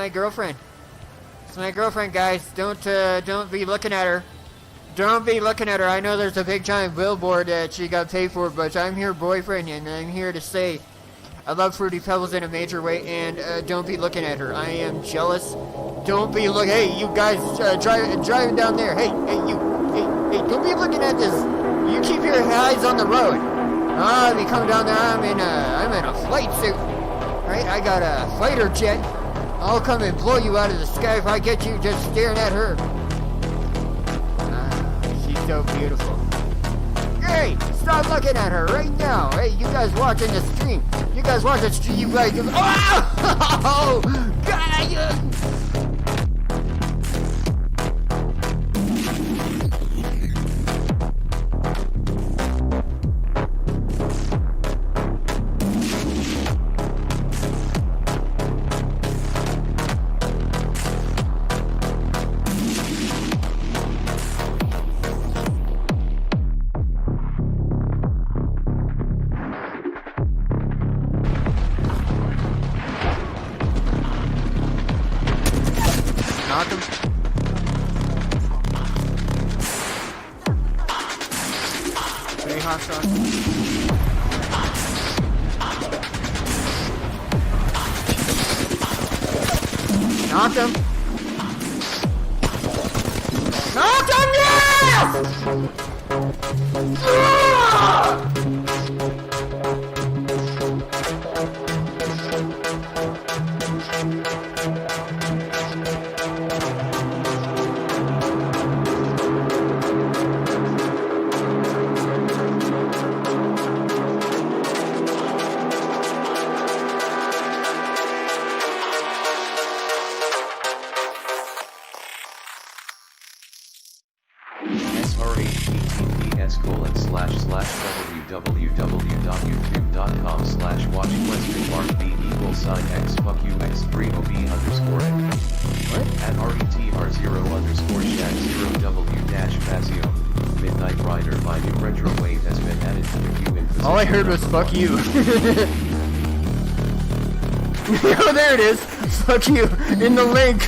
my girlfriend. It's my girlfriend, guys. Don't be looking at her. Don't be looking at her. I know there's a big giant billboard that she got paid for, but I'm her boyfriend, and I'm here to say I love Fruity Pebbles in a major way, and don't be looking at her. I am jealous. Don't be look. Hey, you guys driving down there. Hey, don't be looking at this. You keep your eyes on the road. If you come down there, I'm in a flight suit. Right? I got a fighter jet. I'll come and blow you out of the sky if I get you just staring at her. She's so beautiful. Hey, stop looking at her right now. Hey, you guys watching the stream. You guys watch the stream. You guys. Oh, God. Knock him. Pretty hot shot. Knock him. Knock him, yes! www.youtube.com/watchquest_b_x fuck you x3ob_it. What? At RETR0_-Vazio, Midnight Rider, my new retro wave has been added to the queue in position. All I heard was fuck you. Oh, there it is. Fuck you in the link.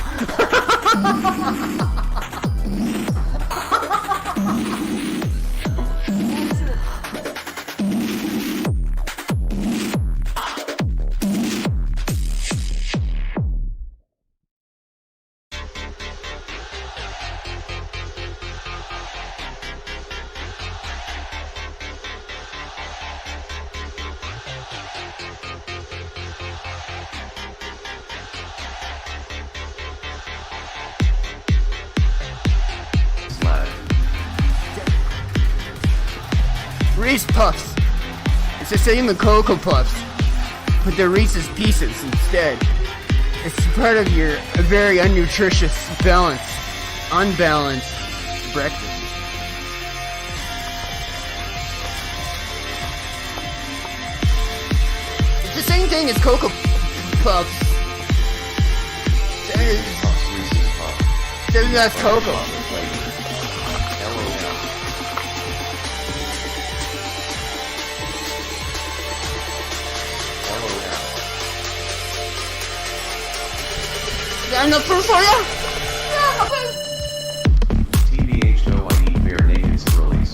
Reese Puffs. It's the same as Cocoa Puffs, but they're Reese's Pieces instead. It's part of your very unnutritious, unbalanced breakfast. It's the same thing as Cocoa Puffs. That's cocoa. Got enough proof for you? Yeah, okay. TBH-OIE Bare Naked release.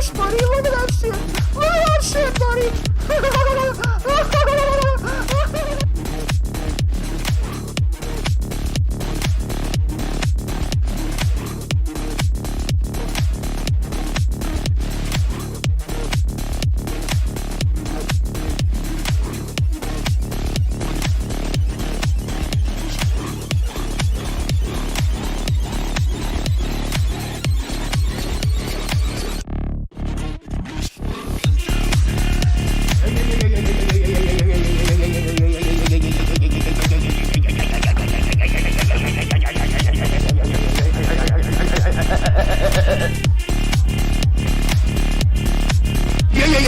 this, buddy. Look at that shit. Look at that shit, buddy.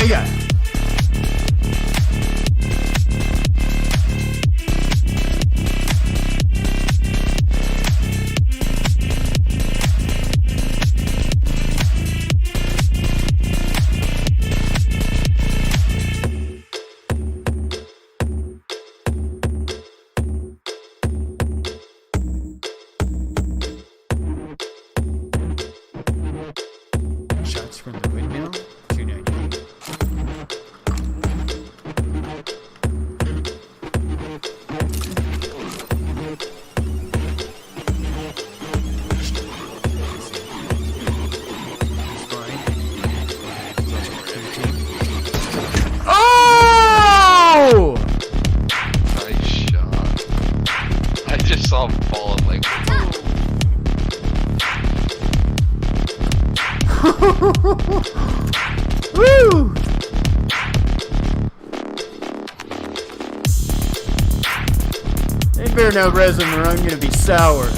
Yeah. Shots from the windmill, 298. Oh! Nice shot. I just saw him fall and like, Woo! Ain't better no resin or I'm gonna be sour.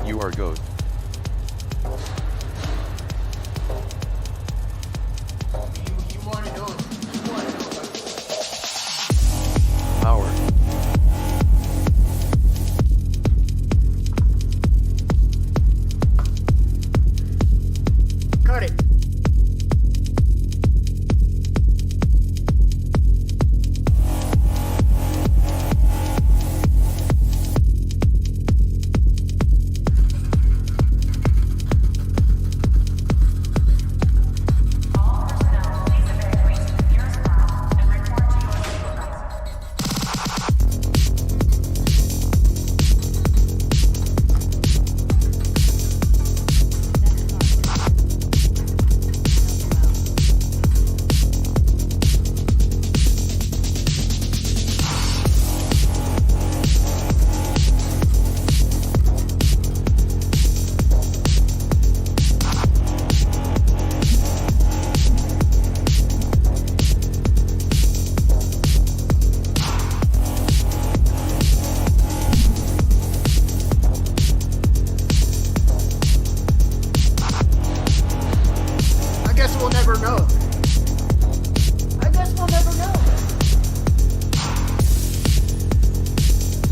You are GOAT. You wanna know it. Power. Cut it. We'll never know. I guess we'll never know.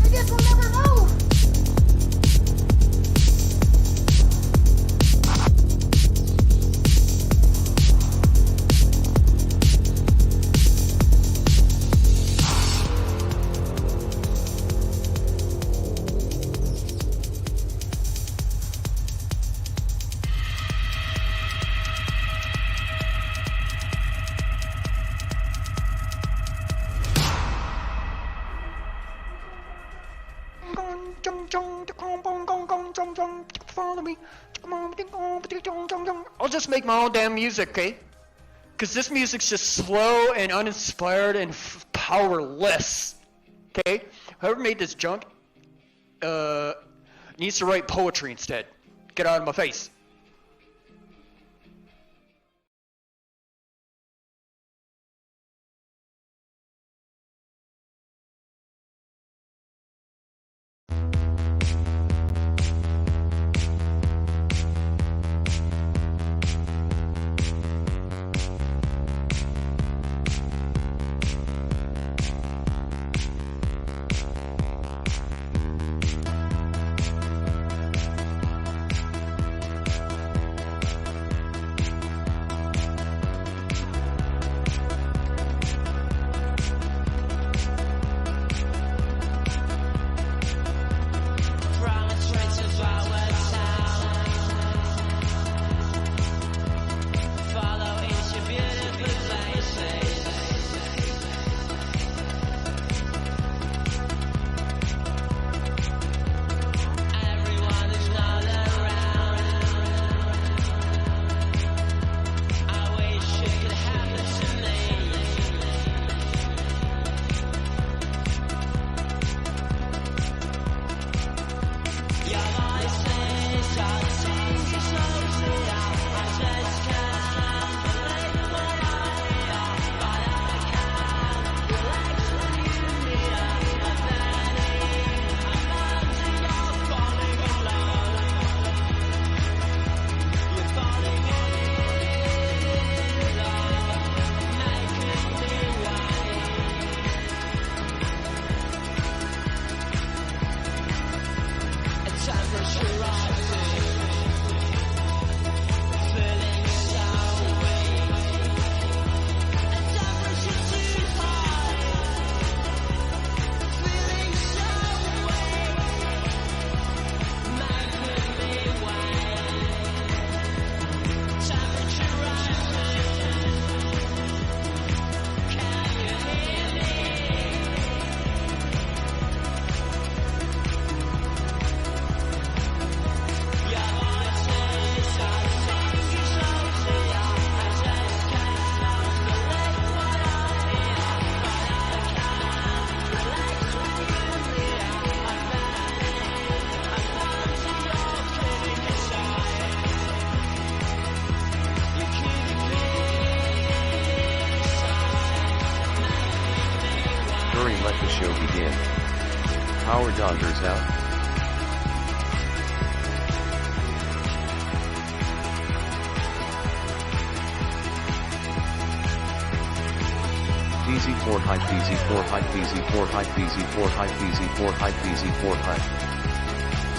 I guess we'll never know. Follow me. I'll just make my own damn music, okay? Cause this music's just slow and uninspired and powerless. Okay? Whoever made this junk needs to write poetry instead. Get out of my face. Hurry, let the show begin. Power Dodgers out. PZ4 hype, PZ4 hype, PZ4 hype, PZ4 hype, PZ4 hype, PZ4 hype.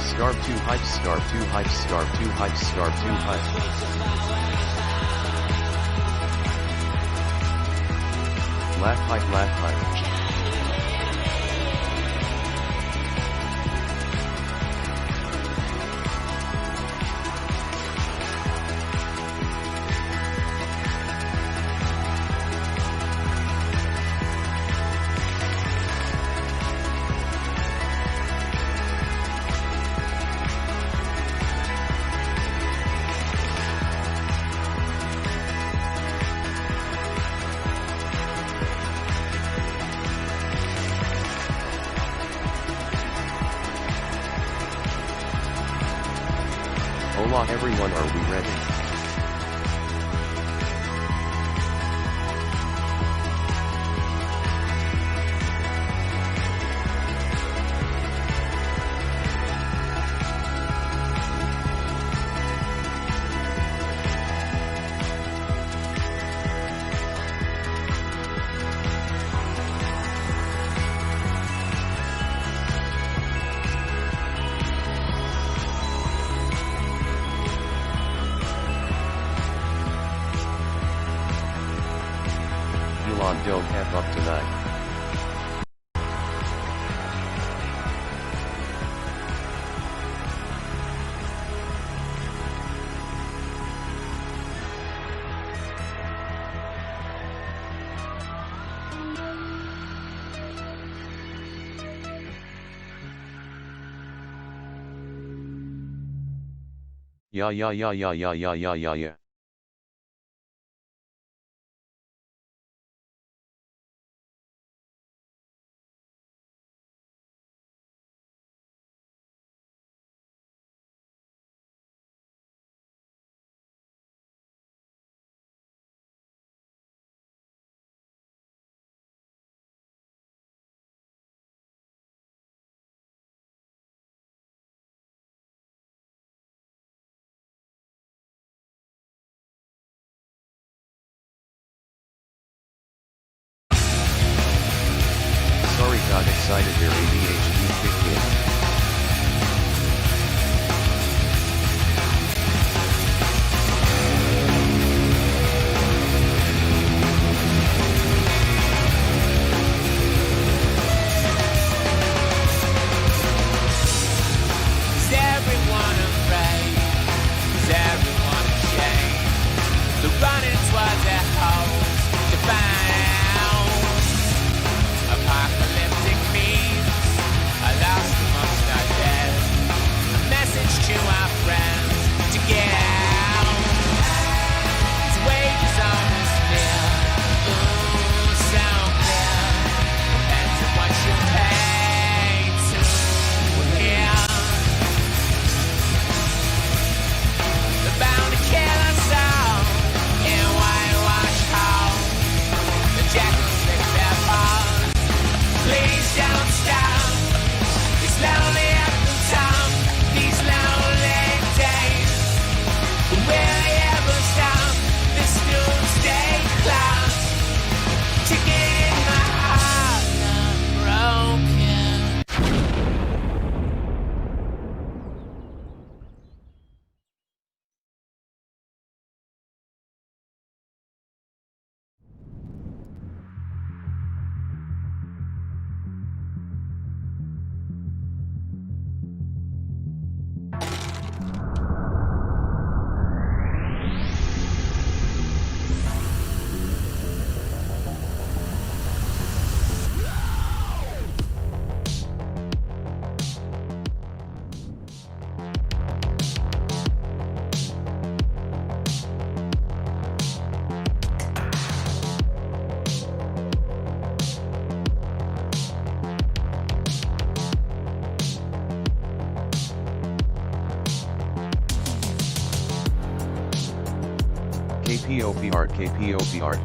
Scarb 2 hype, Scarb 2 hype, Scarb 2 hype, Scarb 2 hype. Laugh hype, laugh hype. Hola everyone, are we ready? Elon don't have up tonight. Yeah. Sorry, got excited there, ADHD kicked in. Is everyone afraid? Is everyone ashamed? They're running towards their holes to find apocalyptic memes. I lost them on KPOP art, KPOP art.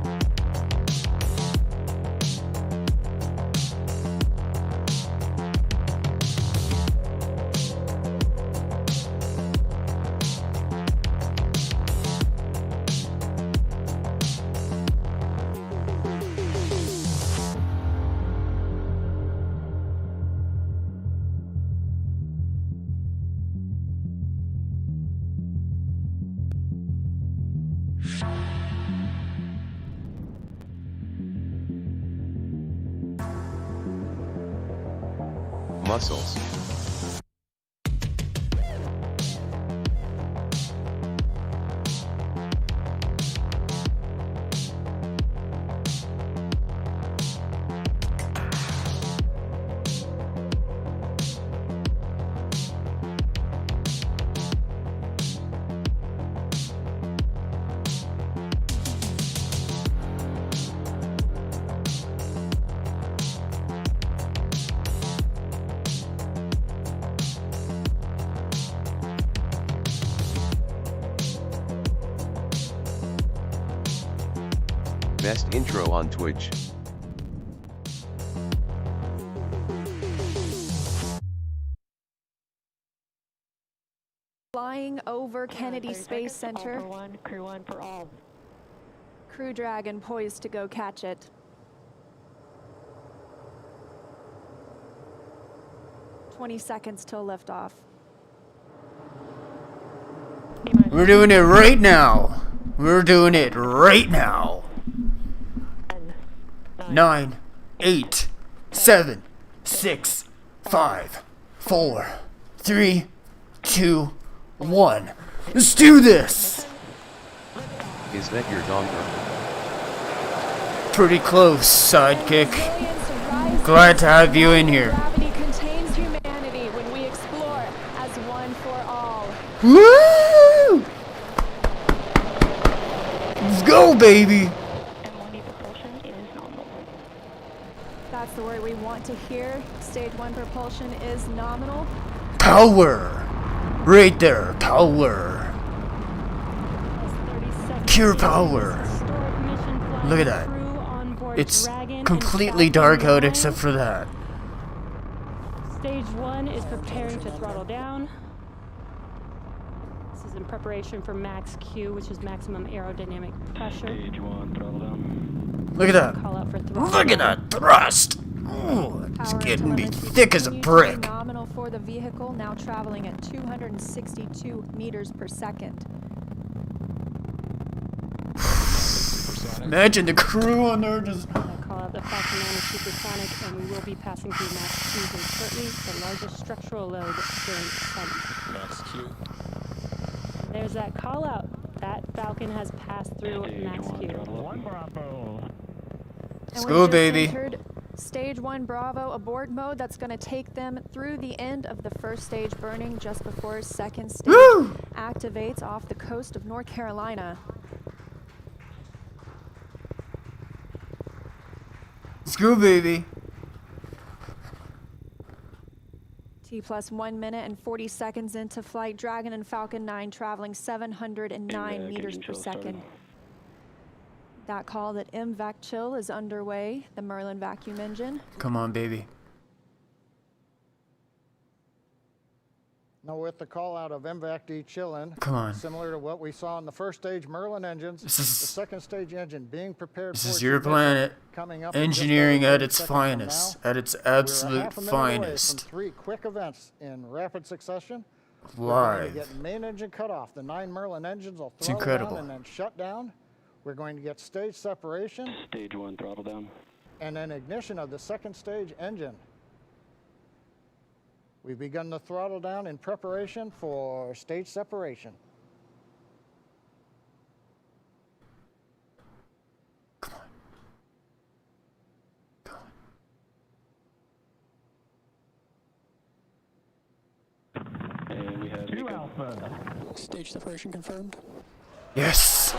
Muscles. Best intro on Twitch. Flying over Kennedy Space Center. Crew one for all. Crew Dragon poised to go catch it. 20 seconds till liftoff. We're doing it right now. We're doing it right now. 9, 8, 7, 6, 5, 4, 3, 2, 1. Let's do this! Is that your dongle? Pretty close, sidekick. Glad to have you in here. Gravity contains humanity when we explore as one for all. Woo! Let's go, baby! That's the word we want to hear. Stage 1 propulsion is nominal. Power! Right there, power. Pure power. Look at that. It's completely dark out except for that. Stage 1 is preparing to throttle down. This is in preparation for max Q, which is maximum aerodynamic pressure. Stage 1 throttle down. Look at that. Call out for throttle. Look at that thrust! Oh, it's Power getting me telemetry thick as a continues to be brick. Nominal for the vehicle, now traveling at 262 meters per second. Imagine the crew on there just... Call out the Falcon 9 is supersonic, and we will be passing through max Q very shortly, the largest structural load during ascent. Max Q. There's that call out. That Falcon has passed through max Q. One Bravo. Let's go, baby. Entered Stage 1 Bravo abort mode. That's going to take them through the end of the first stage burning just before second stage Woo! activates off the coast of North Carolina. Let's go, baby. T plus 1 minute and 40 seconds into flight. Dragon and Falcon 9 traveling 709 meters per second. That call that MVAC chill is underway. The Merlin vacuum engine. Come on, baby. Now with the call out of MVAC-D chillin, Come on. similar to what we saw in the first stage Merlin engines, This is- the second stage engine being prepared This for is its your ignition, planet. coming up in just Engineering over at 30 its seconds from finest. now. At its We're absolute half a minute away from finest. 3 quick events in rapid succession. We're going Live. to get main engine cut off. The 9 Merlin engines will It's throttle incredible. down and then shut down. We're going to get stage separation Stage 1 throttle down. and then ignition of the second stage engine. We've begun the throttle down in preparation for stage separation. Come on. Come on. And we have 2 Alpha. Stage separation confirmed. Yes.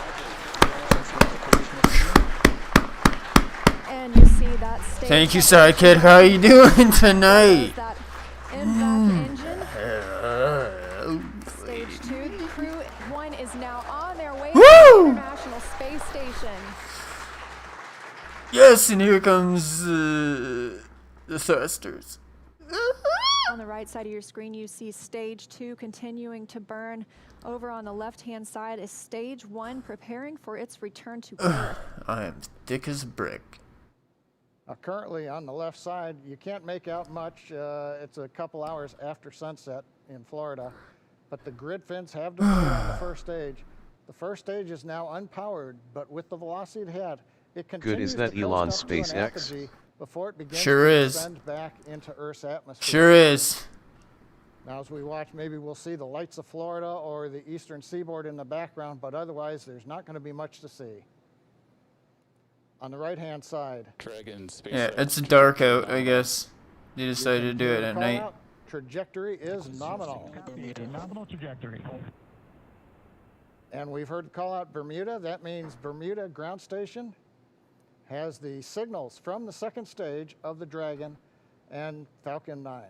And you see that stage Thank you, separation. sidekick. How you doing tonight? That MVAC engine. Stage 2, crew 1 is now on their way Woo! to International Space Yes, and here comes the thrusters. On the right side of your screen, you see stage 2 continuing to burn. Over on the left-hand side is stage 1 preparing for its return to Earth. I am thick as a brick. Currently on the left side, you can't make out much. It's a couple hours after sunset in Florida, but the grid fins have disappeared on the first stage. The first stage is now unpowered, but with the velocity it had, it continues Good, is that to Elon coast up to an SpaceX? apogee before it begins Sure to is. descend back into Earth's atmosphere. Sure is. Now, as we watch, maybe we'll see the lights of Florida or the eastern seaboard in the background, but otherwise, there's not going to be much to see. On the right-hand side, Dragon SpaceX. Yeah, it's dark out, I guess. They decided to do it at night. Trajectory is nominal. Nominal trajectory. And we've heard the call out Bermuda. That means Bermuda ground station has the signals from the second stage of the Dragon and Falcon 9.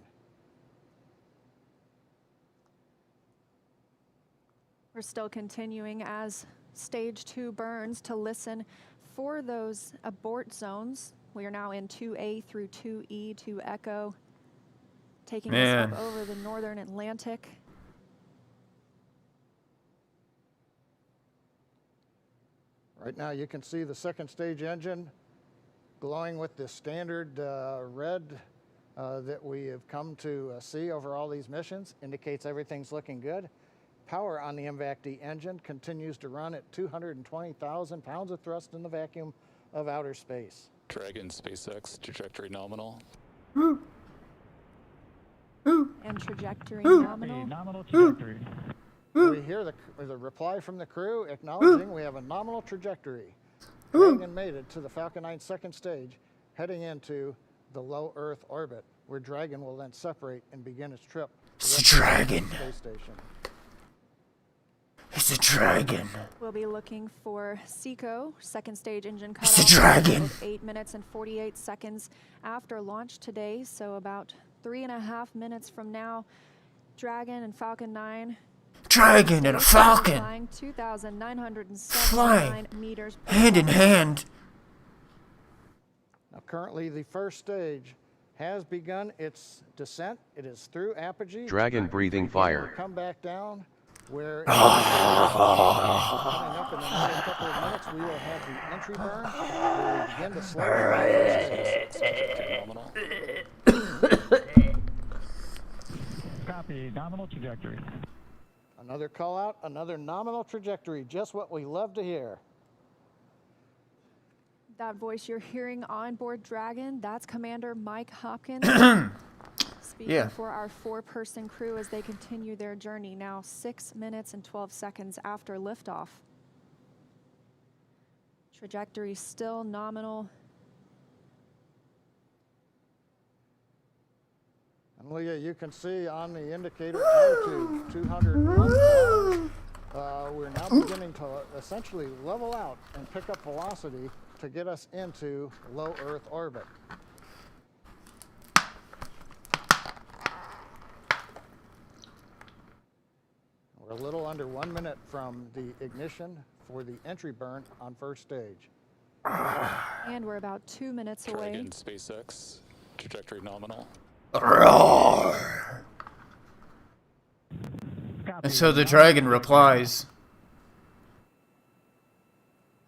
We're still continuing as stage 2 burns to listen for those abort zones. We are now in 2A through 2E to Echo, taking us up over the northern Atlantic. Right now you can see the second stage engine glowing with the standard red that we have come to see over all these missions. Indicates everything's looking good. Power on the MVAC-D engine continues to run at 220,000 pounds of thrust in the vacuum of outer space. Dragon SpaceX, trajectory nominal. And trajectory nominal. Nominal trajectory. We hear the reply from the crew acknowledging we have a nominal trajectory. Dragon made it to the Falcon 9 second stage, heading into the low Earth orbit, where Dragon will then separate and begin its trip to It's a dragon. the space station. It's a dragon. We'll be looking for SECO, second stage engine It's a cutoff. dragon. 8 minutes and 48 seconds after launch today, so about 3.5 minutes from now, Dragon and Falcon 9. Dragon and a falcon. Flying 2,979 Flying meters per hand in second. hand. Now, currently, the first stage has begun its descent. It is through apogee. Dragon breathing It will fire. come back down. Where coming up in the next couple of minutes, we will have the entry burn. Where we begin to slow Nominal. Copy. Nominal trajectory. Another call out, another nominal trajectory, just what we love to hear. That voice you're hearing on board Dragon, that's Commander Mike Hopkins. Speaking for our 4-person crew as they continue their journey now 6 minutes and 12 seconds after liftoff. Trajectory still nominal. And Leah, you can see on the indicator altitude 201. We're now beginning to essentially level out and pick up velocity to get us into low Earth orbit. We're a little under 1 minute from the ignition for the entry burn on first stage. And we're about 2 minutes away. Dragon SpaceX, trajectory nominal. Roar. And so the dragon replies.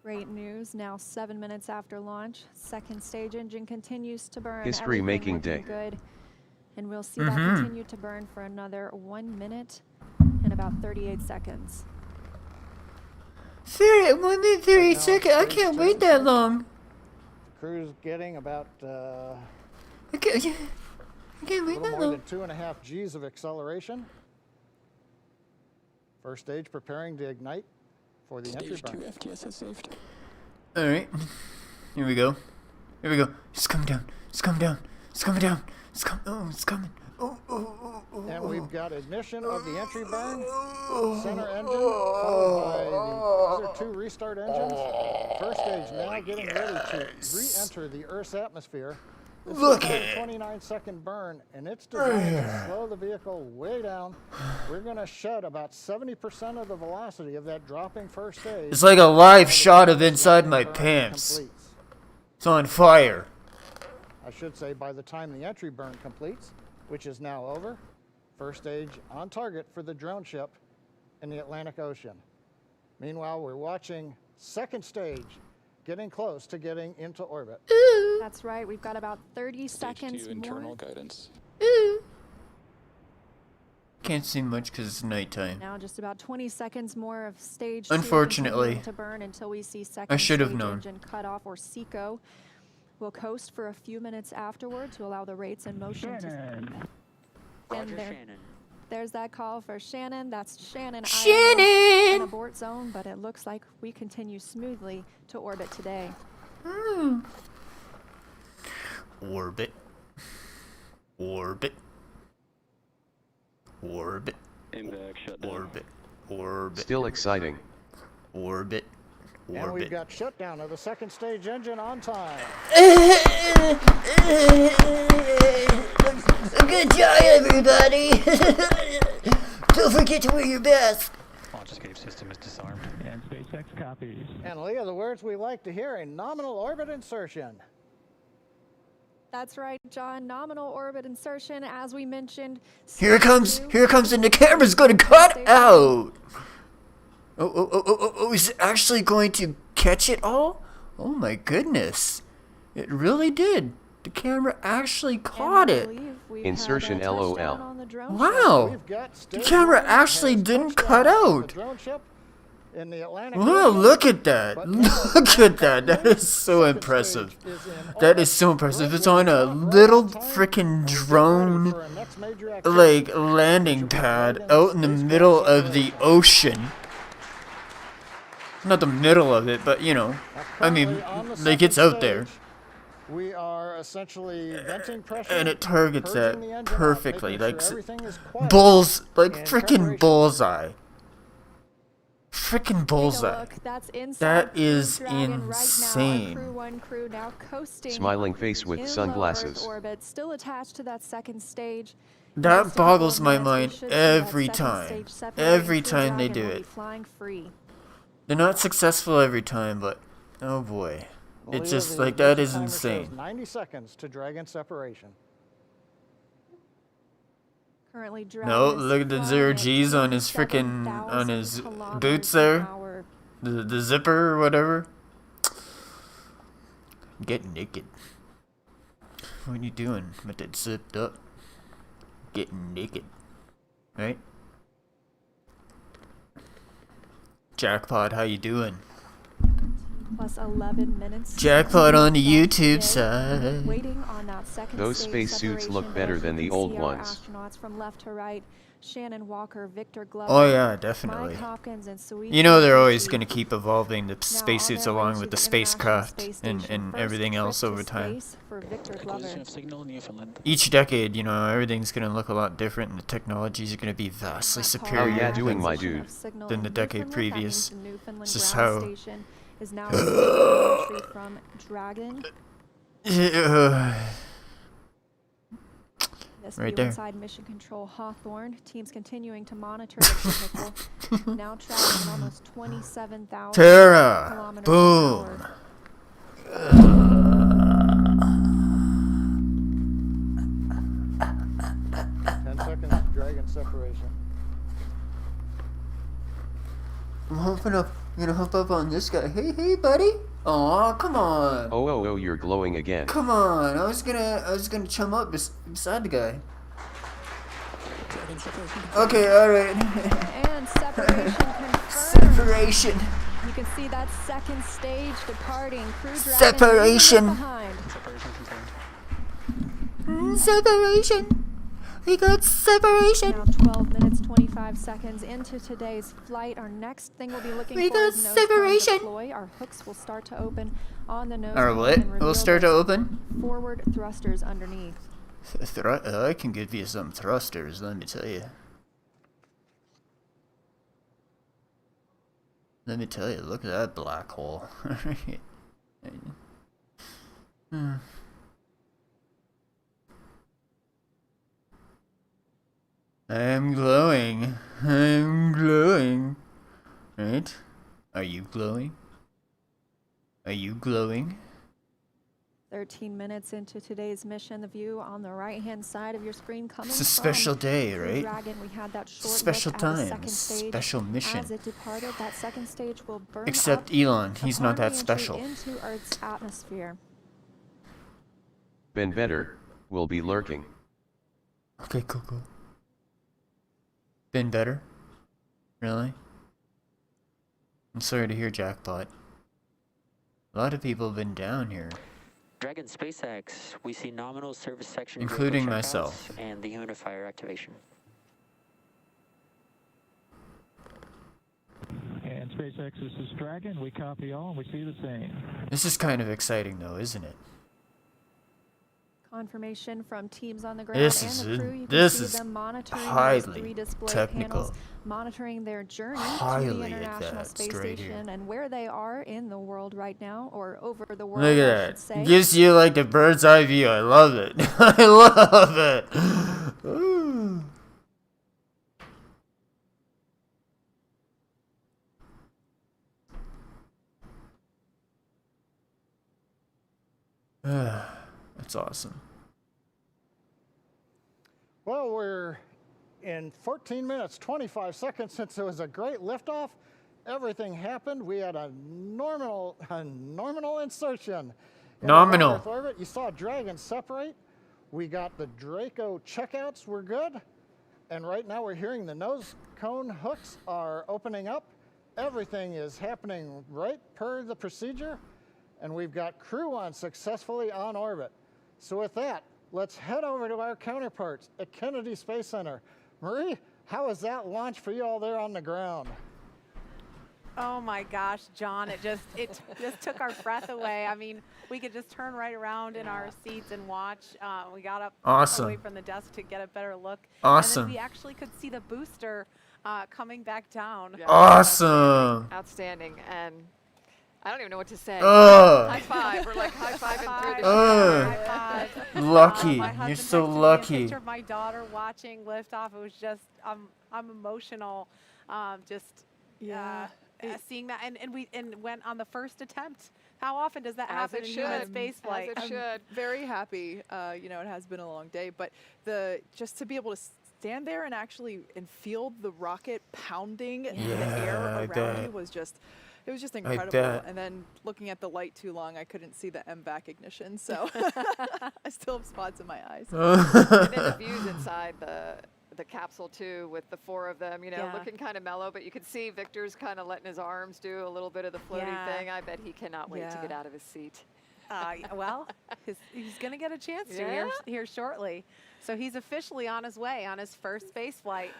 Great news. Now 7 minutes after launch, second stage engine continues to burn. History making Everything day. looking good. And we'll see that continue to burn for another 1 minute and about 38 seconds. 1 minute 30 seconds. I can't wait that long. Crew's getting about I can't a wait little that more long. than 2.5 G's of acceleration. First stage preparing to ignite for the entry Stage 2 burn. FTS has saved. All right. Here we go. Here we go. It's coming down. It's coming down. It's coming down. It's coming. Oh, it's coming. And we've got ignition of the entry burn, center engine, followed by the other 2 restart engines. First stage now getting ready to re-enter the Earth's atmosphere. This Look is at a 29-second burn, and it's designed to slow the vehicle way down. We're going to shed about 70% of the velocity of that dropping first stage. It's like a live as the shot of burn inside my completes. pants. It's on fire. I should say by the time the entry burn completes, which is now over, first stage on target for the drone ship in the Atlantic Ocean. Meanwhile, we're watching second stage getting close to getting into orbit. That's right. We've got about 30 Stage seconds 2 internal more. guidance. Can't see much because it's nighttime. Now just about 20 seconds more of stage 2 Unfortunately. continuing to burn until we see second I should have stage known. engine cut off or SECO. We'll coast for a few minutes afterward to allow the rates in motion to... Shannon. And there's that call for Shannon. That's Shannon. Shannon! In abort zone, but it looks like we continue smoothly to orbit today. Orbit. Orbit. Orbit. Orbit. Orbit. Still exciting. Orbit. And we've Orbit. got shutdown of the second stage engine on time. Good job, everybody. Don't forget to wear your mask. Launch escape system is disarmed. And SpaceX copies. And Leah, the words we like to hear in nominal orbit insertion. That's right, John. Nominal orbit insertion, as we mentioned. Here it comes. stage Here it comes, and the camera's gonna cut out. Oh, is it actually going to catch it all? Oh my goodness. It really did. The camera actually caught it. Insertion LOL. Wow. We've got The stage camera one actually has didn't touched cut down on out. the drone ship in the Atlantic Wow, Ocean. look at that. But Look at that. That is so second impressive. stage is in That orbit. is so impressive. We're It's on a right little on time, freaking and we're ready drone, for our next major activity. like, landing pad out in the middle of the ocean. Not the middle of it, but you know, I mean, Currently on the like it's second out there. stage, we are essentially venting pressure, And it targets purging that the engine out, perfectly, making like sure everything is quiet. Bulls, like in freaking preparation. bullseye. Freaking bullseye. Look, that's inside That Crew is Dragon right now. Our insane. Crew 1 crew now coasting Smiling face with in low sunglasses. Earth orbit, still attached to that second stage. In That just a couple boggles of my minutes, we mind should see that every second time. stage separate, Every and Crew time they Dragon do will be it. flying free. They're not successful every time, but oh boy. Well, It's yeah, just the like, that is timer shows insane. 90 seconds to Dragon separation. Currently Dragon No, is look at the flying zero at G's on his freaking, on 27,000 his kilometers boots an there. hour. The zipper or whatever. Get naked. What are you doing with it zipped up? Getting naked. Right? Jackpot, how you doing? Plus 11 minutes. Jackpot on the Today, YouTube side. Waiting on that second Those stage spacesuits look separation, better as you than the can old see our ones. Astronauts from left to right, Shannon Walker, Victor Glover, Oh yeah, definitely. Mike Hopkins, and Sweet You know they're always Casey. going to keep evolving the Now, spacesuits on their way along to with the International spacecraft Space and Station. First everything trip else to over time. space for Victor Acquisition Glover. of signal Newfoundland. Each decade, you know, everything's going to look a lot different and the technologies are going to be vastly That call superior Oh, yeah, for doing my acquisition dude. of signal than in the decade Newfoundland. That previous. means the Newfoundland This is ground how- station is now receiving entry from Dragon. This Right view there. inside Mission Control Hawthorne. Teams continuing to monitor the vehicle. Now traveling at almost 27,000 Terra! kilometers Boom! an hour. 10 seconds to Dragon separation. I'm humping up, I'm gonna hump up on this guy. Hey, buddy! Aw, come on! Oh, you're glowing again. Come on! I was gonna chum up beside the guy. Okay, alright. And separation confirmed. Separation. You can see that second stage departing. Crew Dragon Separation. leaving it behind. Separation confirmed. Separation. We got separation. Now 12 minutes, 25 seconds into today's flight. Our next thing we'll be looking We for got is nose cone separation. deploy. Our hooks will start to open on the nose Our cone what? and reveal We'll start to those open? forward thrusters underneath. I can give you some thrusters, let me tell you. Let me tell you, look at that black hole. I'm glowing. I'm glowing. Right? Are you glowing? Are you glowing? 13 minutes into today's mission, the view on the right-hand side of your screen coming It's a special day, Crew right? Dragon. We had that short Special look at the time, second stage. special mission. As it departed, that second stage will burn Except up Elon, he's not upon that re-entry special. into Earth's atmosphere. Been better, will be lurking. Okay, cool. Been better? Really? I'm sorry to hear, Jackpot. A lot of people have been down here. Dragon SpaceX, we see nominal service section Including vehicle myself. checkouts and the humidifier activation. And SpaceX, this is Dragon. We copy all and we see the same. This is kind of exciting though, isn't it? Confirmation from teams on the ground This and is- the crew. You can this see is them monitoring highly those 3 display technical. panels, monitoring their journey to Highly the International advanced Space right Station here. and where they are in the world right now, or over the world, Look I at should that. say. Gives you like a bird's eye view. I love it. I love it. Ooh. That's awesome. Well, we're in 14 minutes, 25 seconds since it was a great liftoff. Everything happened. We had a nominal insertion. in the Nominal. low Earth orbit. You saw Dragon separate. We got the Draco checkouts were good. And right now we're hearing the nose cone hooks are opening up. Everything is happening right per the procedure. And we've got Crew 1 successfully on orbit. So with that, let's head over to our counterparts at Kennedy Space Center. Marie, how was that launch for you all there on the ground? Oh my gosh, John, it just took our breath away. I mean, we could just turn right around in our seats and watch. We got up Awesome. away from the desk to get a better look. Awesome. And then we actually could see the booster coming back down. Yeah. Awesome. Outstanding. And I don't even know what to say. Ugh. High five. We're like high-fiving through the Ugh. High five. Lucky. My You're husband so texted me a lucky. picture of my daughter watching liftoff. It was just, I'm emotional. Seeing that, and went on the first attempt. How often does that happen in human space flight? As it should. Very happy. You know, it has been a long day, but just to be able to stand there and actually feel the rocket pounding the air I around bet. you was just. It was just incredible. bet. And then looking at the light too long, I couldn't see the MVAC ignition, so I still have spots in my eyes. And then the views inside the capsule too, with the 4 of them, you know, Yeah. looking kind of mellow, but you can see Victor's kind of letting his arms do a little bit of the floaty Yeah. thing. I bet he cannot wait to get out of his seat. Well, he's going to get a chance to Yeah. here shortly. So he's officially on his way on his first space flight.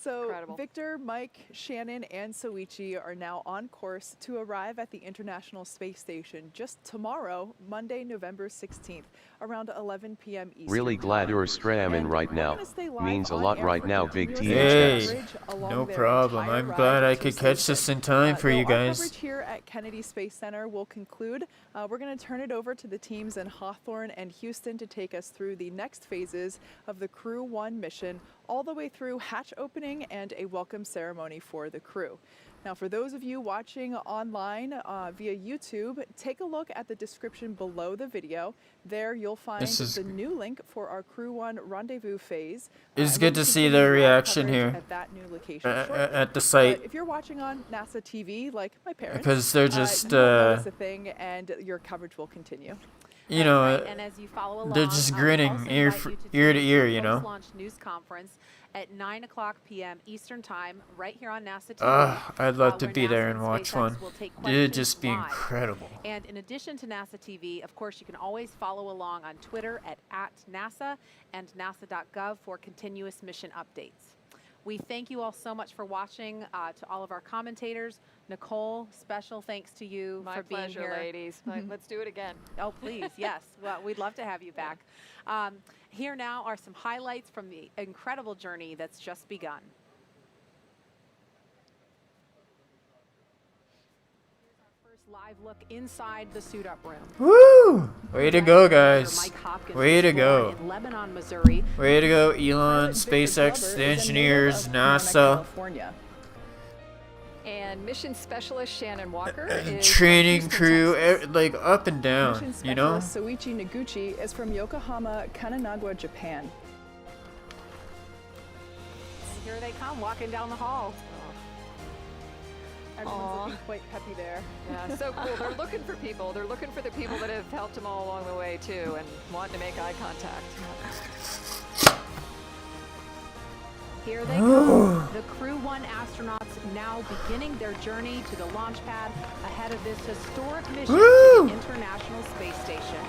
So Incredible. Victor, Mike, Shannon, and Soichi are now on course to arrive at the International Space Station just tomorrow, Monday, November 16th, around 11 p.m. Eastern. Really glad you're stramming And right we're now. gonna stay live Means a on lot air right for now, you. big We T are in Hey, chest. coverage along no their problem. entire I'm ride glad I to could catch this station. in time for you Though our guys. coverage here at Kennedy Space Center will conclude. We're going to turn it over to the teams in Hawthorne and Houston to take us through the next phases of the Crew 1 mission, all the way through hatch opening and a welcome ceremony for the crew. Now, for those of you watching online via YouTube, take a look at the description below the video. There you'll find This is- the new link for our Crew 1 rendezvous phase. It's and good we'll to be see continuing their live reaction coverage here at that new location shortly. at the site. But if you're watching on NASA TV, like my parents, Because they're just, you won't notice a thing, and your coverage will continue. You know, And as you follow they're along, just we grinning also ear invite you to ear to tune ear, into you the know. post-launch news conference at 9:00 p.m. Eastern Time, right here on NASA TV. I'd love to where be there NASA and watch SpaceX one. will take It'd questions just be live. incredible. And in addition to NASA TV, of course, you can always follow along on Twitter at @NASA and nasa.gov for continuous mission updates. We thank you all so much for watching. To all of our commentators, Nicole, special thanks to you My for being pleasure, here. ladies. Let's do it again. Oh, please, yes. Well, we'd love to have you back. Here now are some highlights from the incredible journey that's just begun. First live look inside the suit-up room. Woo! Way to go, guys. Way to go. In Lebanon, Missouri. Way to go, Elon, SpaceX, the engineers, NASA. And mission specialist Shannon Walker is training from crew, Houston, like up and down, Mission you know? specialist Soichi Noguchi is from Yokohama, Kanagawa, Japan. And here they come, walking down the hall. Everyone's looking quite peppy there. Yeah, so cool. They're looking for people. They're looking for the people that have helped them all along the way too, and wanting to make eye contact. Here they come. The Crew 1 astronauts now beginning their journey to the launch pad ahead of this historic mission to the International Space Station.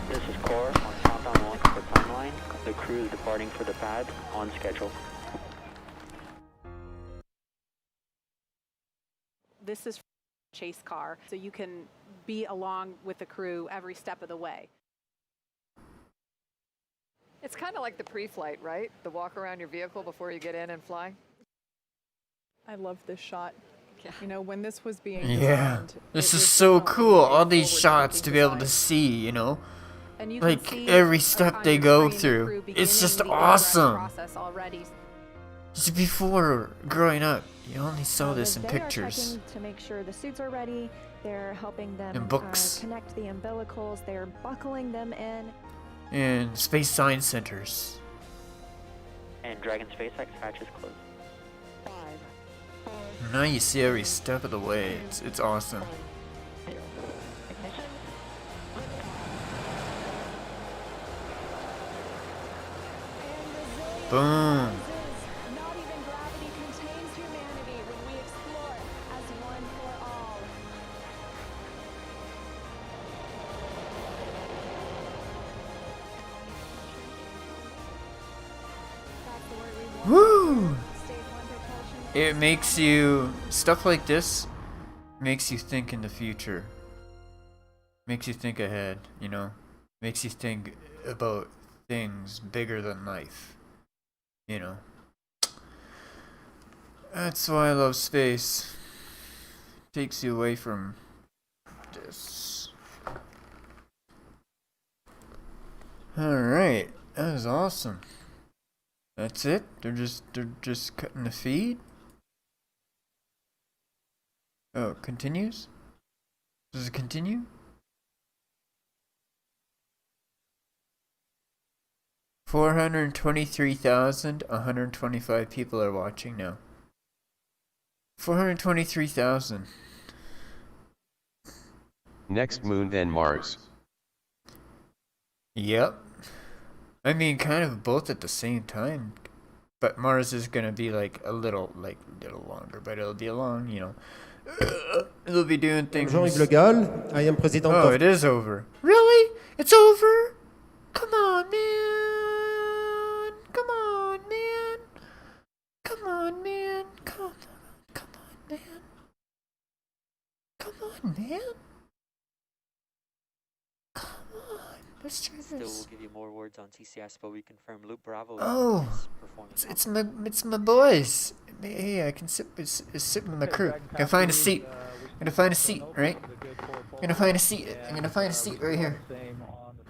This is Core on countdown 1 for timeline. The crew is departing for the pad on schedule. This is chase car, so you can be along with the crew every step of the way. It's kind of like the pre-flight, right? The walk around your vehicle before you get in and fly. I love this shot. You know, when this was being Yeah, designed, this it is was so definitely cool. a All these shots forward-thinking to be able to design. see, you know? And you can Like see every on step they your go screen the through. crew It's beginning just the ingress awesome. process already. Just before growing up, you only saw this in They pictures. are checking to make sure the suits are ready. They're helping them In books. connect the umbilicals. They're buckling them in. And space science centers. And Dragon SpaceX hatch is closed. Now you see every step of the way. It's awesome. Boom. Not even gravity contains humanity when we explore as one for all. Woo! It makes you, stuff like this makes you think in the future. Makes you think ahead, you know? Makes you think about things bigger than life. You know? That's why I love space. Takes you away from this. Alright, that was awesome. That's it? They're just cutting the feed? Oh, it continues? Does it continue? $423,125 people are watching now. 423,000. Next Moon then Mars. Yep. I mean, kind of both at the same time. But Mars is gonna be like a little longer, but it'll be along, you know. It'll be doing things. Jean-Yves Le Gall, I am president Oh, of... it is over. Really? It's over? Come on, man. Come on, man. Come on, man. Come on, man. Come on, man. Come on. Let's try Still, this. we'll give you more words on TCS, but we confirm Luke Bravo. Oh, it's my boys. Hey, I can sit with my crew. Gonna find a seat. Gonna find a seat, right? Gonna find a seat. I'm gonna find a seat right here.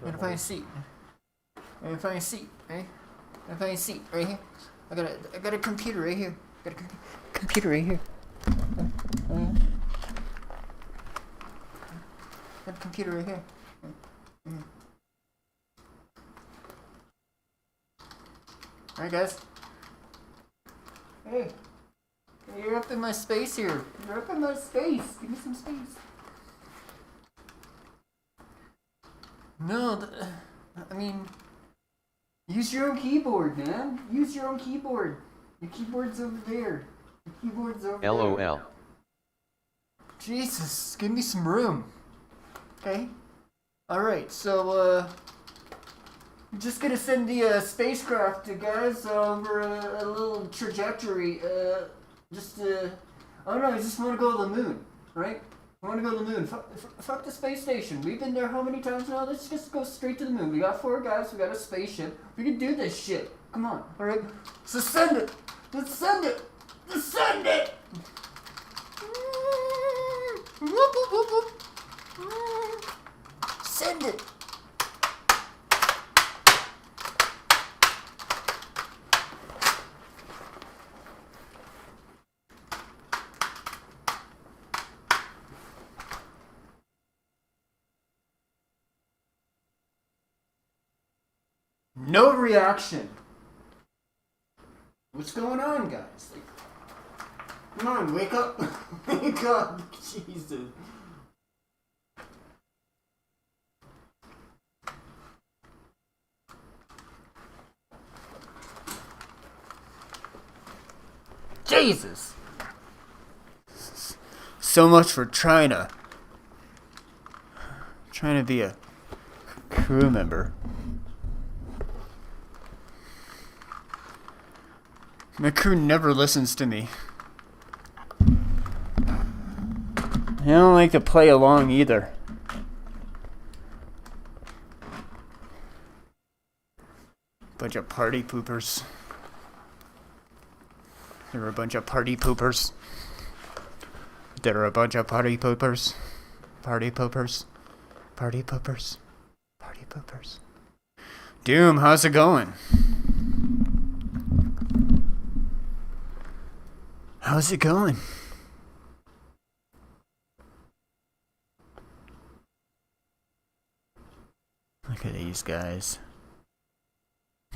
Gonna find a seat. Gonna find a seat, right? Gonna find a seat right here. I got a computer right here. Got a computer right here. Got a computer right here. Alright, guys. Hey, you're up in my space here. You're up in my space. Give me some space. No, I mean, use your own keyboard, man. Use your own keyboard. Your keyboard's over there. Your keyboard's over there. LOL. Jesus, give me some room. Okay? Alright, so, I'm just gonna send the spacecraft to guys over a little trajectory. I don't know, I just want to go to the moon, right? I want to go to the moon. Fuck the space station. We've been there how many times now? Let's just go straight to the moon. We got 4 guys, we got a spaceship. We can do this shit. Come on, alright? So send it! Let's send it! Let's send it! Send it! reaction. What's going on, guys? Like, come on, wake up. Wake up. Jesus. Jesus. So much for trying to be a crew member. My crew never listens to me. I don't like to play along either. Bunch of party poopers. There are a bunch of party poopers. There are a bunch of party poopers. Party poopers. Party poopers. Party poopers. Doom, how's it going? How's it going? Look at these guys.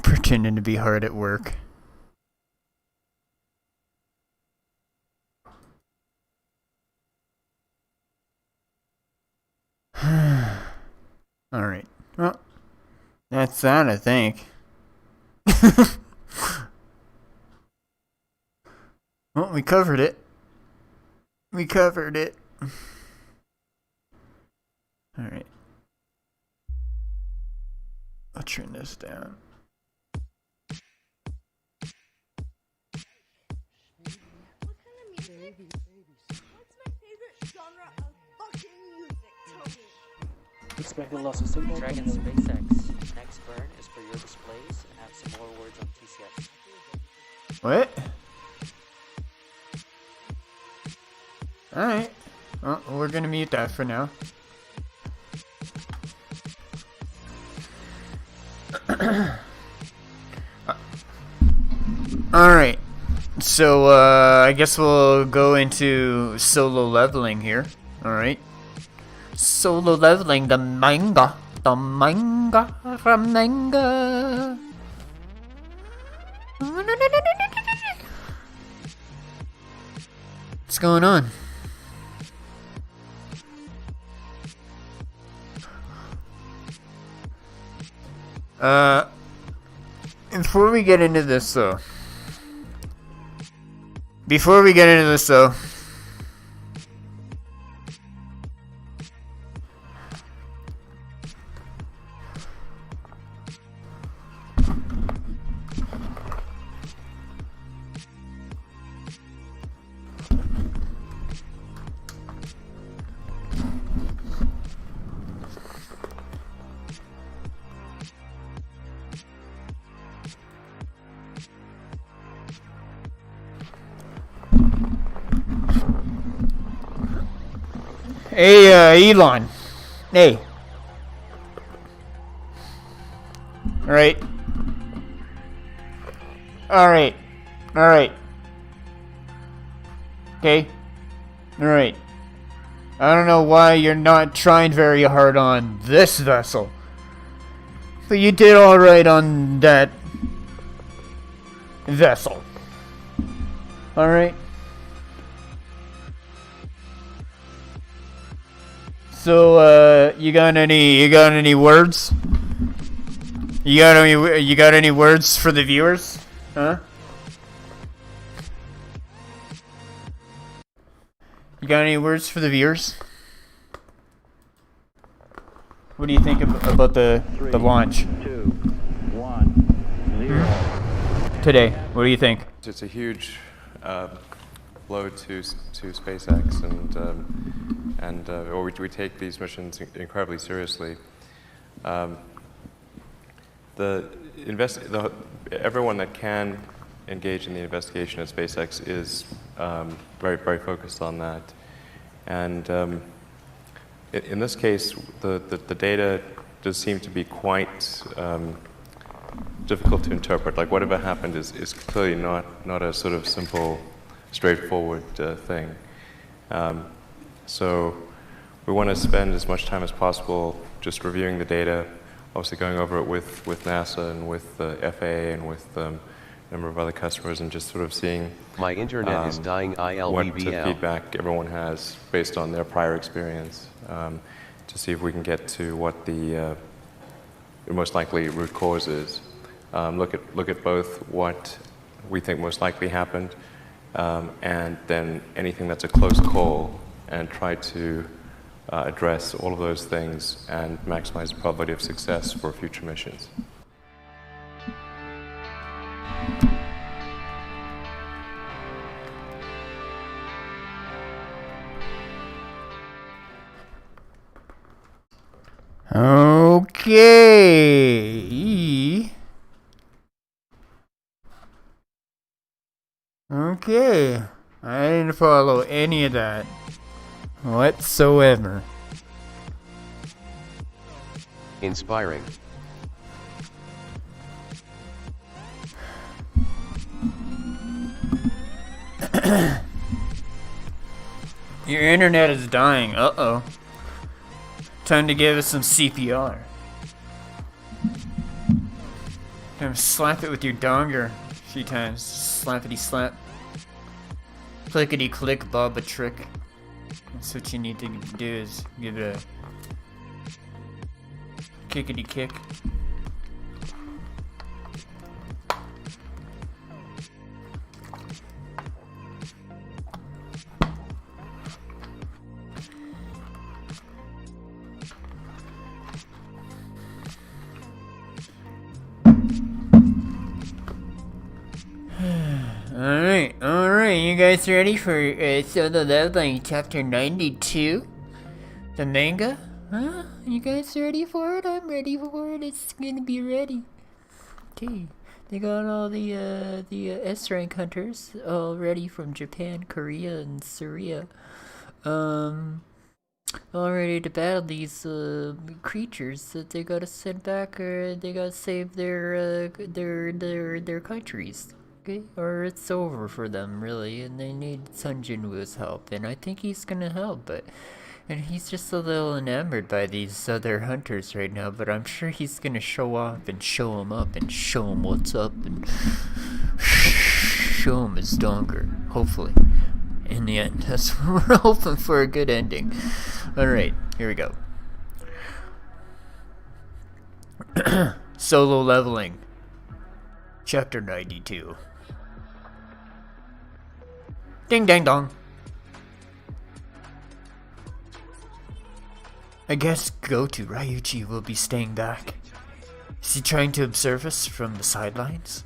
Pretending to be hard at work. Alright. Well, that's that, I think. Well, we covered it. We covered it. Alright. I'll turn this down. Expect a loss of signal. Dragon SpaceX. Next burn is for your displays and have some more words on TCS. What? Alright. Well, we're gonna mute that for now. Alright. So, I guess we'll go into solo leveling here. Alright. Solo leveling the manga. The manga. The manga. What's going on? Before we get into this though. Hey, Elon. Hey. Alright. Alright. Alright. Okay. Alright. I don't know why you're not trying very hard on this vessel. But you did alright on that vessel. Alright. So, you got any words? You got any words for the viewers? Huh? You got any words for the viewers? What do you think about the launch? 2, 1, 0. Today, what do you think? It's a huge blow to SpaceX, and we take these missions incredibly seriously. Everyone that can engage in the investigation at SpaceX is very, very focused on that. And in this case, the data does seem to be quite difficult to interpret. Like whatever happened is clearly not a sort of simple, straightforward thing. So we want to spend as much time as possible just reviewing the data, obviously going over it with NASA and with the FAA and with a number of other customers, and just sort of seeing my internet is dying what feedback everyone has based on their prior experience, to see if we can get to what the most likely root cause is. Look at both what we think most likely happened, and then anything that's a close call, and try to address all of those things and maximize the probability of success for future missions. Okay. Okay. I didn't follow any of that whatsoever. Inspiring. Your internet is dying. Uh-oh. Time to give us some CPR. Time to slap it with your donger a few times. Slappity slap. Clickety click, bob a trick. That's what you need to do, is give it a kickity kick. Alright, you guys ready for Solo Leveling Chapter 92? The manga? Huh? You guys ready for it? I'm ready for it. It's gonna be ready. Okay, they got all the S-rank hunters all ready from Japan, Korea, and Syria. All ready to battle these creatures that they gotta send back, or they gotta save their countries. Okay, or it's over for them, really, and they need Sun Jinwoo's help, and I think he's gonna help, and he's just a little enamored by these other hunters right now, but I'm sure he's gonna show off and show them up and show them what's up and show them his donger, hopefully, in the end. That's what we're hoping for, a good ending. Alright, here we go. Solo Leveling Chapter 92. Ding dang dong. I guess Goto Ryuji will be staying back. Is he trying to observe us from the sidelines?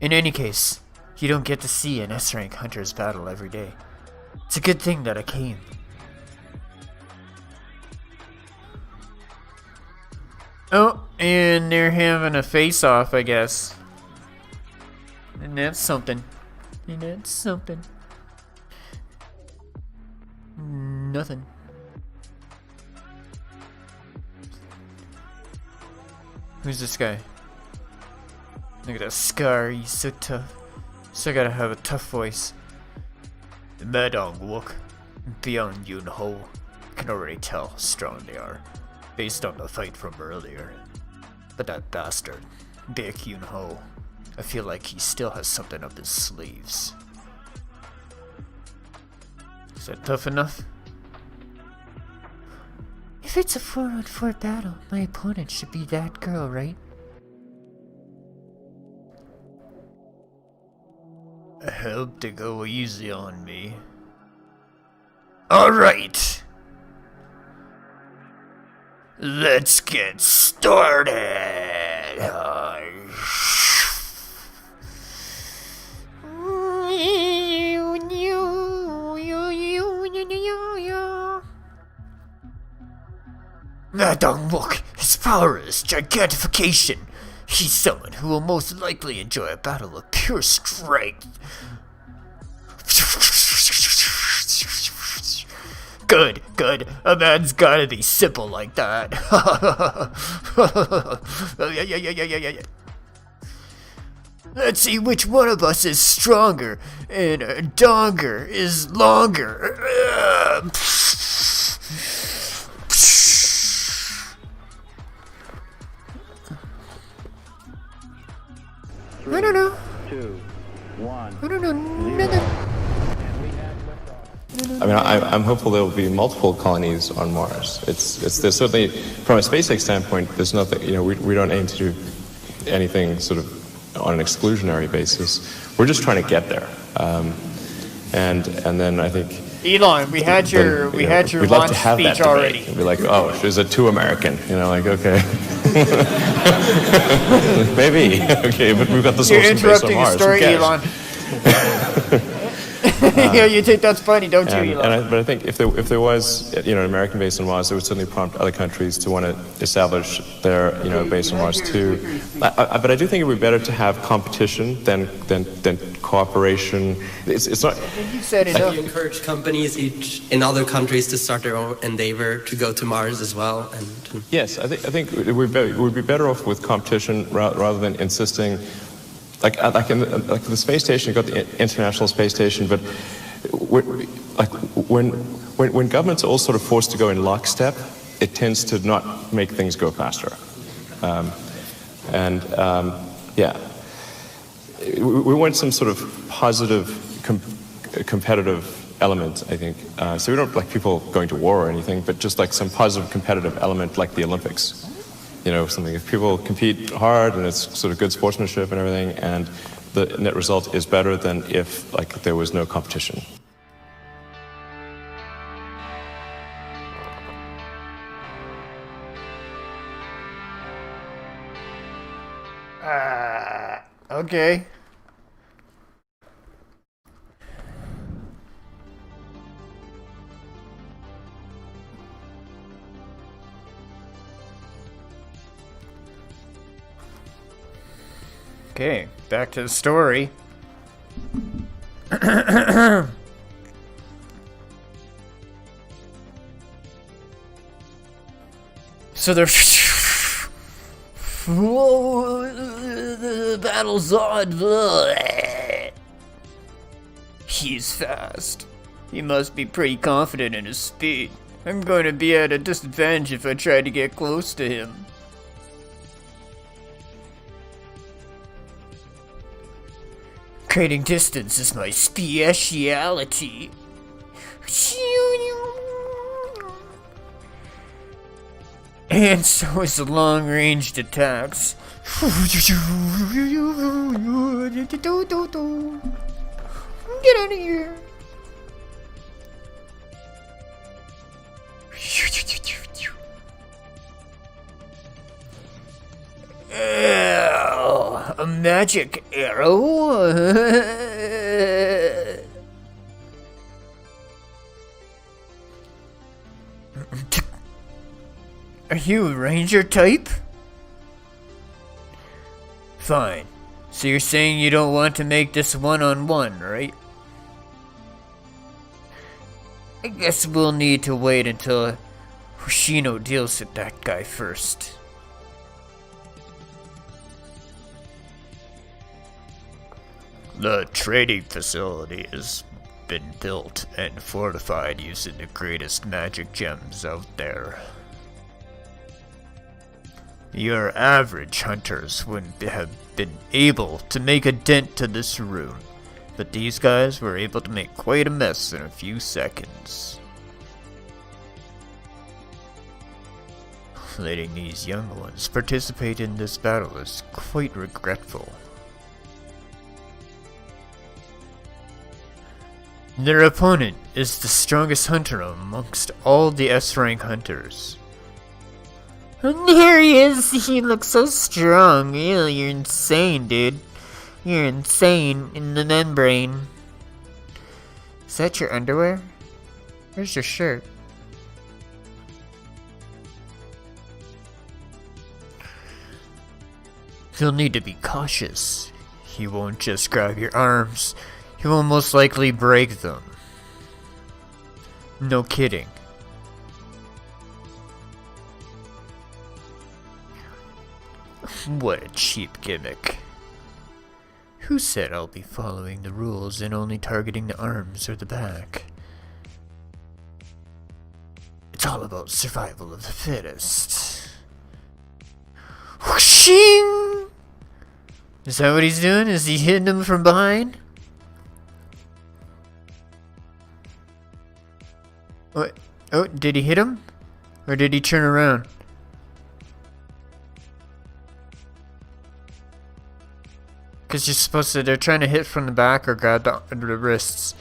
In any case, you don't get to see an S-rank hunter's battle every day. It's a good thing that I came. Oh, and they're having a face-off, I guess. And that's something. Nothing. Who's this guy? Look at that scar, he's so tough. So I gotta have a tough voice. The Madong Wook, beyond Yun Ho, can already tell how strong they are, based on the fight from earlier. But that bastard, Baek Yun Ho, I feel like he still has something up his sleeves. Is that tough enough? If it's a 4-on-4 battle, my opponent should be that girl, right? I hope to go easy on me. Alright! Let's get started! Madong Wook, his power is gigantification. He's someone who will most likely enjoy a battle of pure strength. Good. A man's gotta be simple like that. Yeah. Let's see which one of us is stronger and a donger is longer. I don't know. 2, 1. I don't know nothing. I mean, I'm hopeful there will be multiple colonies on Mars. There's certainly, from a SpaceX standpoint, there's nothing, we don't aim to do anything sort of on an exclusionary basis. We're just trying to get there. And then I think Elon, we had your we'd love launch to have speech that already. It'd be like, oh, is it too American? Like, okay. Maybe. Okay, but we've got this You're awesome base on interrupting a Mars. story, Who cares? Elon. Yeah, you think that's funny, don't you, Elon? But I think if there was, an American base on Mars, it would certainly prompt other countries to want to establish their, base on Mars too. But I do think it would be better to have competition than cooperation. It's not. You said Do you encourage companies in other countries to start their own endeavor to go to Mars as well? Yes, I think it would be better off with competition rather than insisting. Like in the space station, you've got the International Space Station, but when governments are all sort of forced to go in lockstep, it tends to not make things go faster. We want some sort of positive, competitive element, I think. So we don't like people going to war or anything, but just like some positive competitive element like the Olympics. Something if people compete hard and it's sort of good sportsmanship and everything, and the net result is better than if there was no competition. Okay. Okay, back to the story. So they're... Whoa, the battle's on. He's fast. He must be pretty confident in his speed. I'm going to be at a disadvantage if I try to get close to him. Creating distance is my speciality. And so is the long-ranged attacks. Get out of here. A magic arrow? Are you a ranger type? Fine. So you're saying you don't want to make this one-on-one, right? I guess we'll need to wait until Hoshino deals with that guy first. The trading facility has been built and fortified using the greatest magic gems out there. Your average hunters wouldn't have been able to make a dent to this room, but these guys were able to make quite a mess in a few seconds. Letting these young ones participate in this battle is quite regretful. Their opponent is the strongest hunter amongst all the S-rank hunters. And there he is! He looks so strong. Ew, you're insane, dude. You're insane in the membrane. Is that your underwear? Where's your shirt? You'll need to be cautious. He won't just grab your arms. He will most likely break them. No kidding. What a cheap gimmick. Who said I'll be following the rules and only targeting the arms or the back? It's all about survival of the fittest. Whooshing! Is that what he's doing? Is he hitting him from behind? What? Oh, did he hit him? Or did he turn around? Because you're supposed to, they're trying to hit from the back or grab the wrists.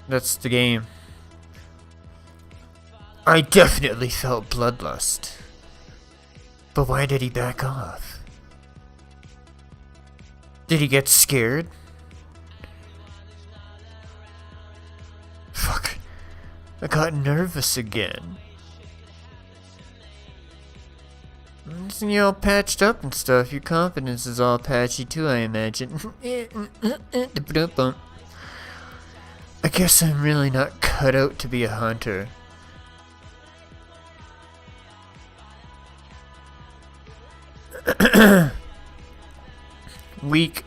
That's the game. I definitely felt bloodlust. But why did he back off? Did he get scared? Fuck. I got nervous again. Isn't you all patched up and stuff? Your confidence is all patchy too, I imagine. I guess I'm really not cut out to be a hunter. Weak.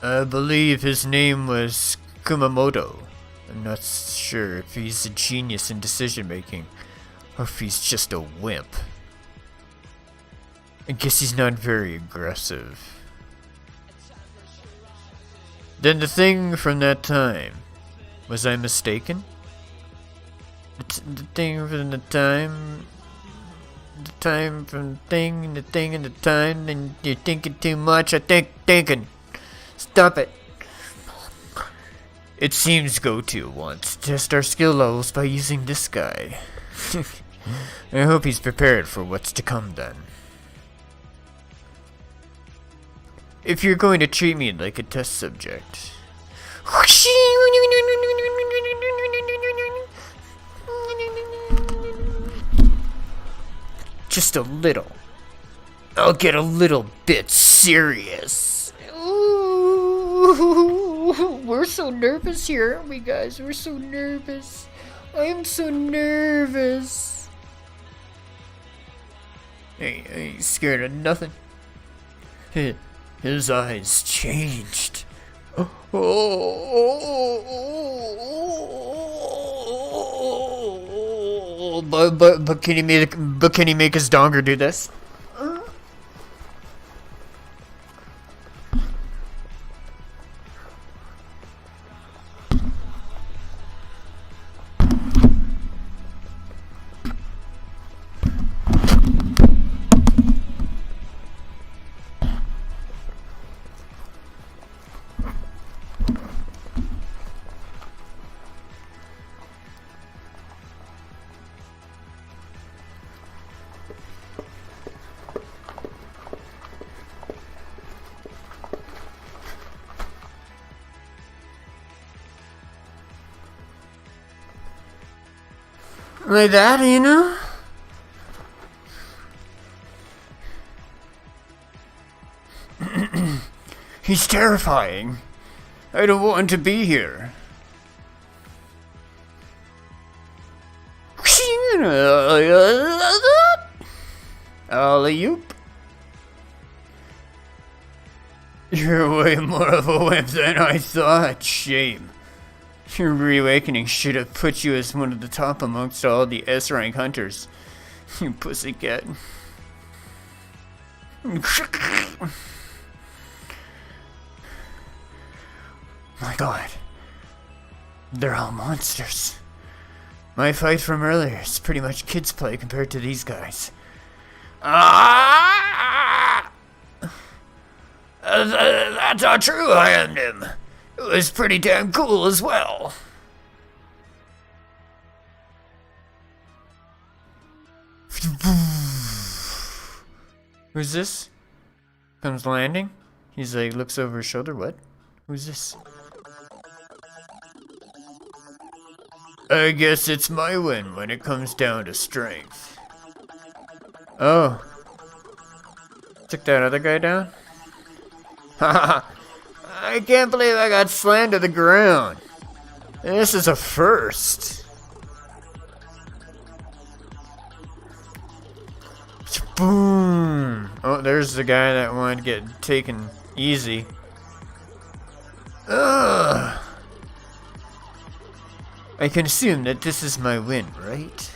I believe his name was Kumamoto. I'm not sure if he's a genius in decision making or if he's just a wimp. I guess he's not very aggressive. Then the thing from that time, was I mistaken? The thing from the time from the thing and the thing and the time, and you're thinking too much, I think thinking. Stop it. It seems Goku wants to test our skill levels by using this guy. I hope he's prepared for what's to come then. If you're going to treat me like a test subject. Just a little. I'll get a little bit serious. Ooh, we're so nervous here, aren't we, guys? We're so nervous. I am so nervous. Hey, I ain't scared of nothing. His eyes changed. But can he make his donger do this? Like that, you know? He's terrifying. I don't want to be here. Alley-oop. You're way more of a wimp than I thought. Shame. Your reawakening should have put you as one of the top amongst all the S-rank hunters. You pussycat. My god. They're all monsters. My fight from earlier is pretty much kid's play compared to these guys. That's not true, I am him. It was pretty damn cool as well. Who's this? Comes landing. He's like, looks over his shoulder. What? Who's this? I guess it's my win when it comes down to strength. Oh. Took that other guy down? Haha. I can't believe I got slammed to the ground. This is a first. Boom. Oh, there's the guy that wanted to get taken easy. Ugh. I can assume that this is my win, right?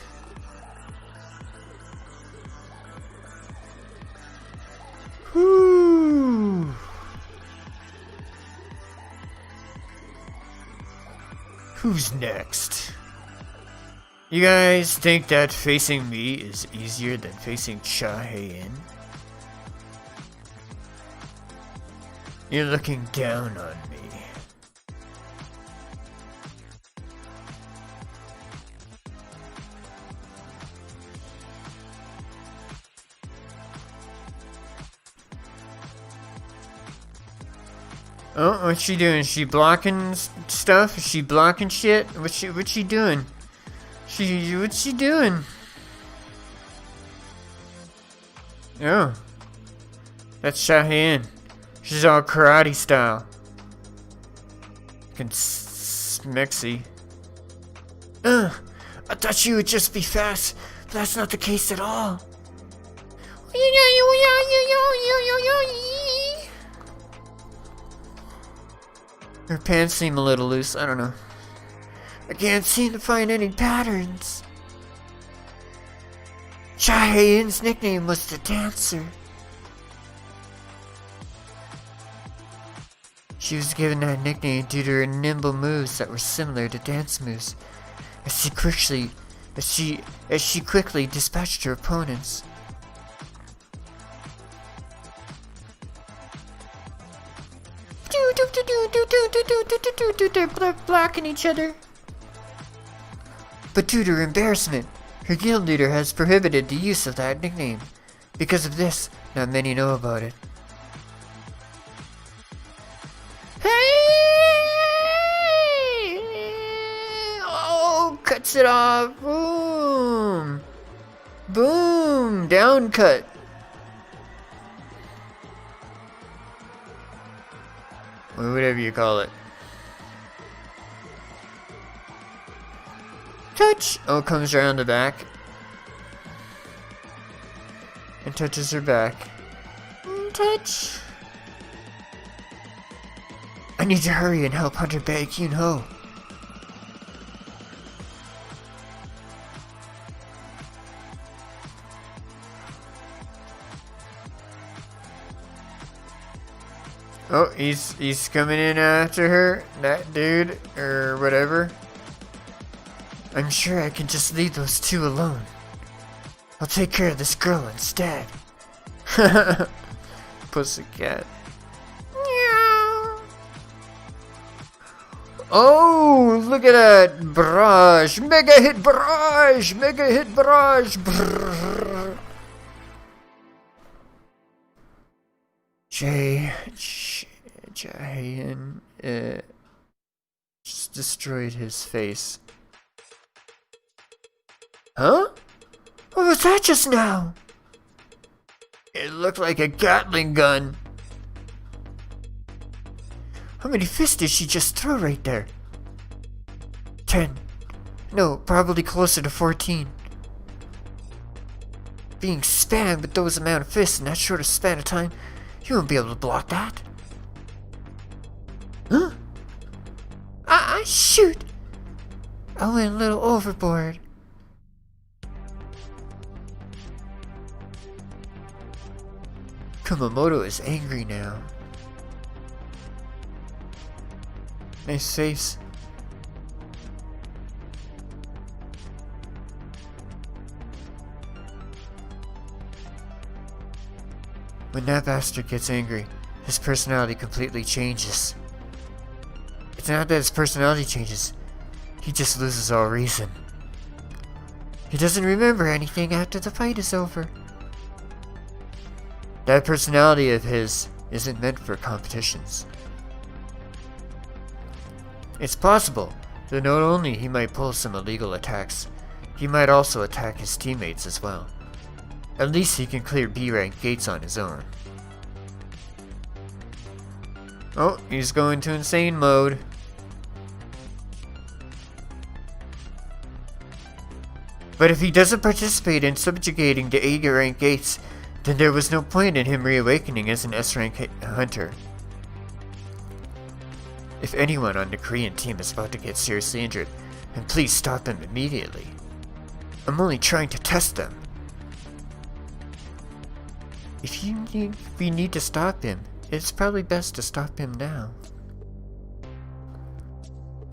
Who's next? You guys think that facing me is easier than facing Cha Hae-in? You're looking down on me. Oh, what's she doing? She blocking stuff? Is she blocking shit? What's she doing? What's she doing? Oh. That's Cha Hae-in. She's all karate style. Fucking smexy. I thought you would just be fast, but that's not the case at all. Her pants seem a little loose, I don't know. I can't seem to find any patterns. Cha Hae-in's nickname was the Dancer. She was given that nickname due to her nimble moves that were similar to dance moves, as she quickly dispatched her opponents. They're blocking each other. But due to her embarrassment, her guild leader has prohibited the use of that nickname. Because of this, not many know about it. Oh, cuts it off. Boom. Boom. Down cut. Or whatever you call it. Touch! Oh, comes around the back. And touches her back. Touch! I need to hurry and help Hunter Baek Yoon-ho. Oh, he's coming in after her, that dude, or whatever. I'm sure I can just leave those two alone. I'll take care of this girl instead. Pussycat. Oh, look at that barrage! Mega hit barrage! Mega hit barrage! Brrr. Cha-Hae-in just destroyed his face. Huh? What was that just now? It looked like a Gatling gun. How many fists did she just throw right there? 10. No, probably closer to 14. Being spammed with those amount of fists in that short of span of time, you won't be able to block that. Huh? Shoot! I went a little overboard. Kumamoto is angry now. Nice face. When that bastard gets angry, his personality completely changes. It's not that his personality changes, he just loses all reason. He doesn't remember anything after the fight is over. That personality of his isn't meant for competitions. It's possible that not only he might pull some illegal attacks, he might also attack his teammates as well. At least he can clear B-rank gates on his own. Oh, he's going to insane mode. But if he doesn't participate in subjugating the A-rank gates, then there was no point in him reawakening as an S-rank hunter. If anyone on the Korean team is about to get seriously injured, then please stop him immediately. I'm only trying to test them. If we need to stop him, it's probably best to stop him now.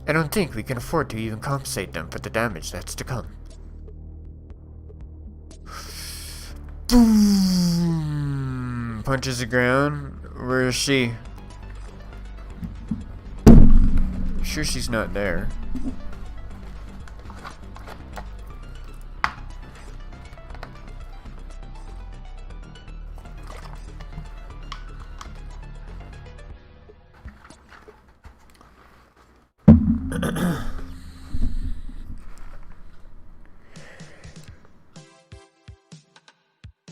I don't think we can afford to even compensate them for the damage that's to come. Boom! Punches the ground. Where is she? Sure she's not there.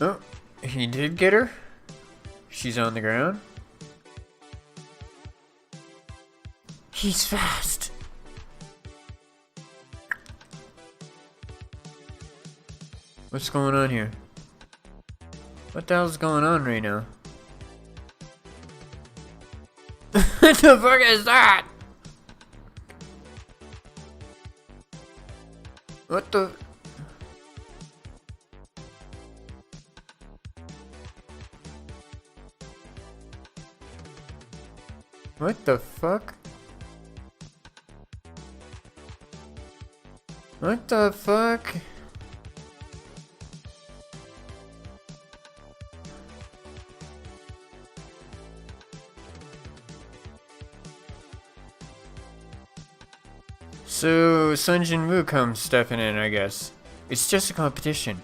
Oh, he did get her. She's on the ground. He's fast. What's going on here? What the hell's going on right now? What the fuck is that? What the? What the fuck? What the fuck? So, Sun Jin Woo comes stepping in, I guess. It's just a competition,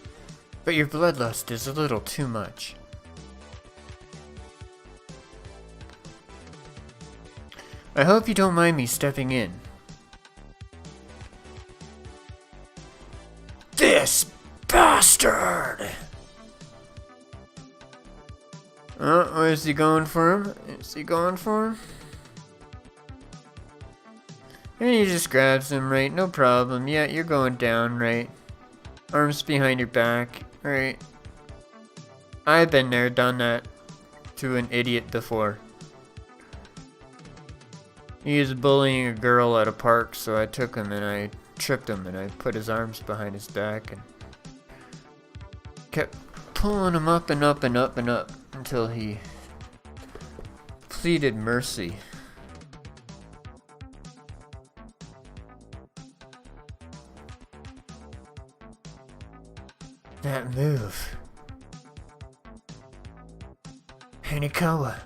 but your bloodlust is a little too much. I hope you don't mind me stepping in. This bastard! Oh, is he going for him? Is he going for him? And he just grabs him, right? No problem. Yeah, you're going down, right? Arms behind your back, right? I've been there, done that to an idiot before. He was bullying a girl at a park, so I took him and I tripped him and I put his arms behind his back and kept pulling him up and up and up and up until he pleaded mercy. That move. Hanikawa,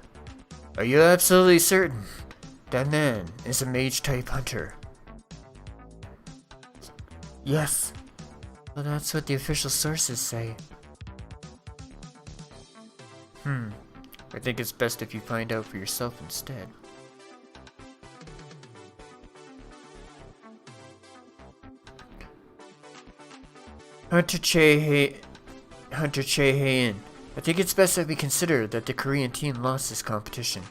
are you absolutely certain that man is a mage-type hunter? Yes. Well, that's what the official sources say. I think it's best if you find out for yourself instead. Hunter Che Hae-in. I think it's best that we consider that the Korean team lost this competition.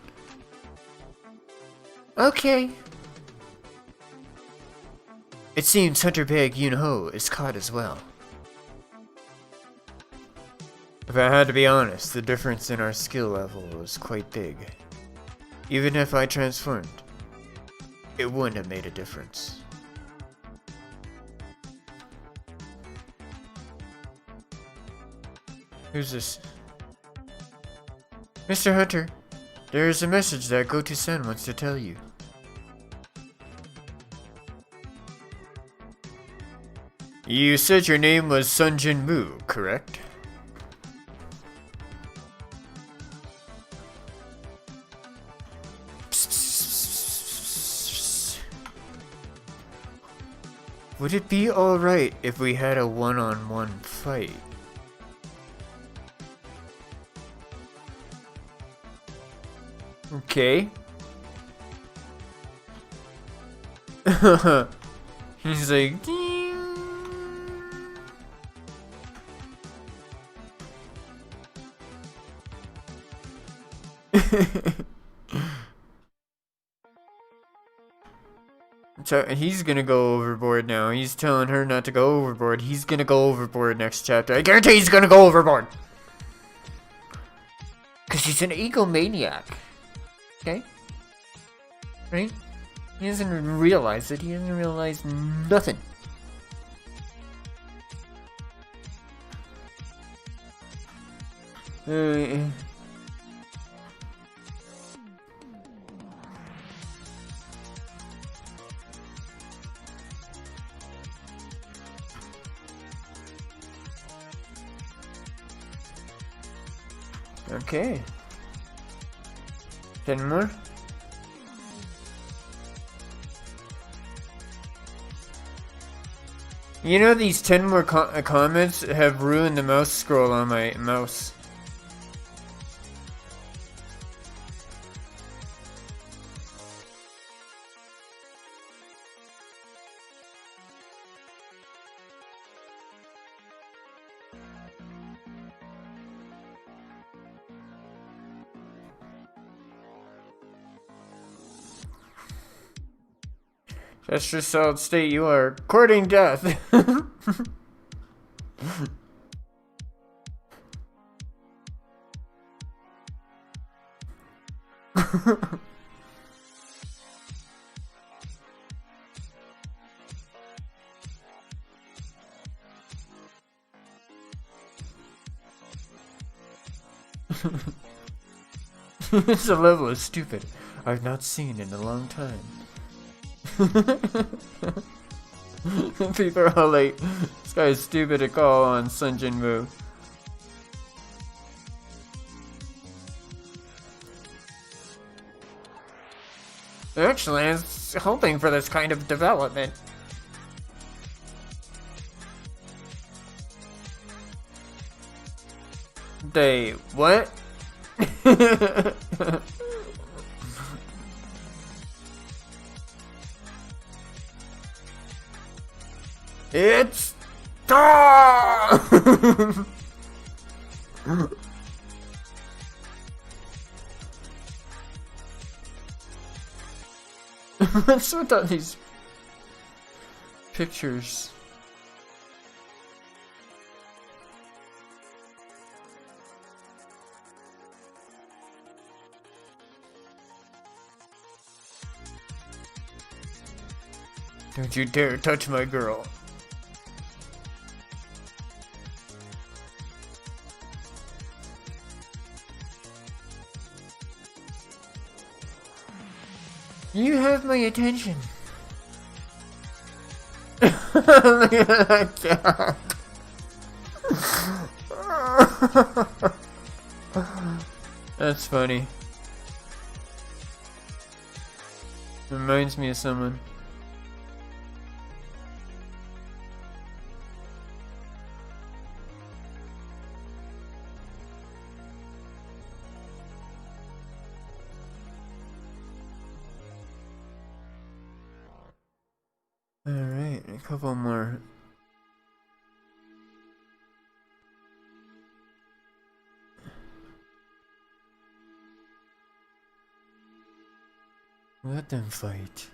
Okay. It seems Hunter Baek Yoon-ho is caught as well. If I had to be honest, the difference in our skill level was quite big. Even if I transformed, it wouldn't have made a difference. Who's this? Mr. Hunter, there is a message that Goto-san wants to tell you. You said your name was Sun Jin Woo, correct? Would it be alright if we had a one-on-one fight? Okay. He's like... So he's gonna go overboard now. He's telling her not to go overboard. He's gonna go overboard next chapter. I guarantee he's gonna go overboard! Because he's an egomaniac. Okay? Right? He doesn't even realize it. He doesn't realize nothing. Okay. 10 more. You know, these 10 more comments have ruined the mouse scroll on my mouse. That's just solid state you are courting death. It's a level of stupid I've not seen in a long time. People are all like, this guy is stupid to call on Sun Jinwoo. Actually, I was hoping for this kind of development. They what? It's time! What's with all these pictures? Don't you dare touch my girl. You have my attention. Look at that cat. That's funny. Reminds me of someone. Alright, a couple more. Let them fight.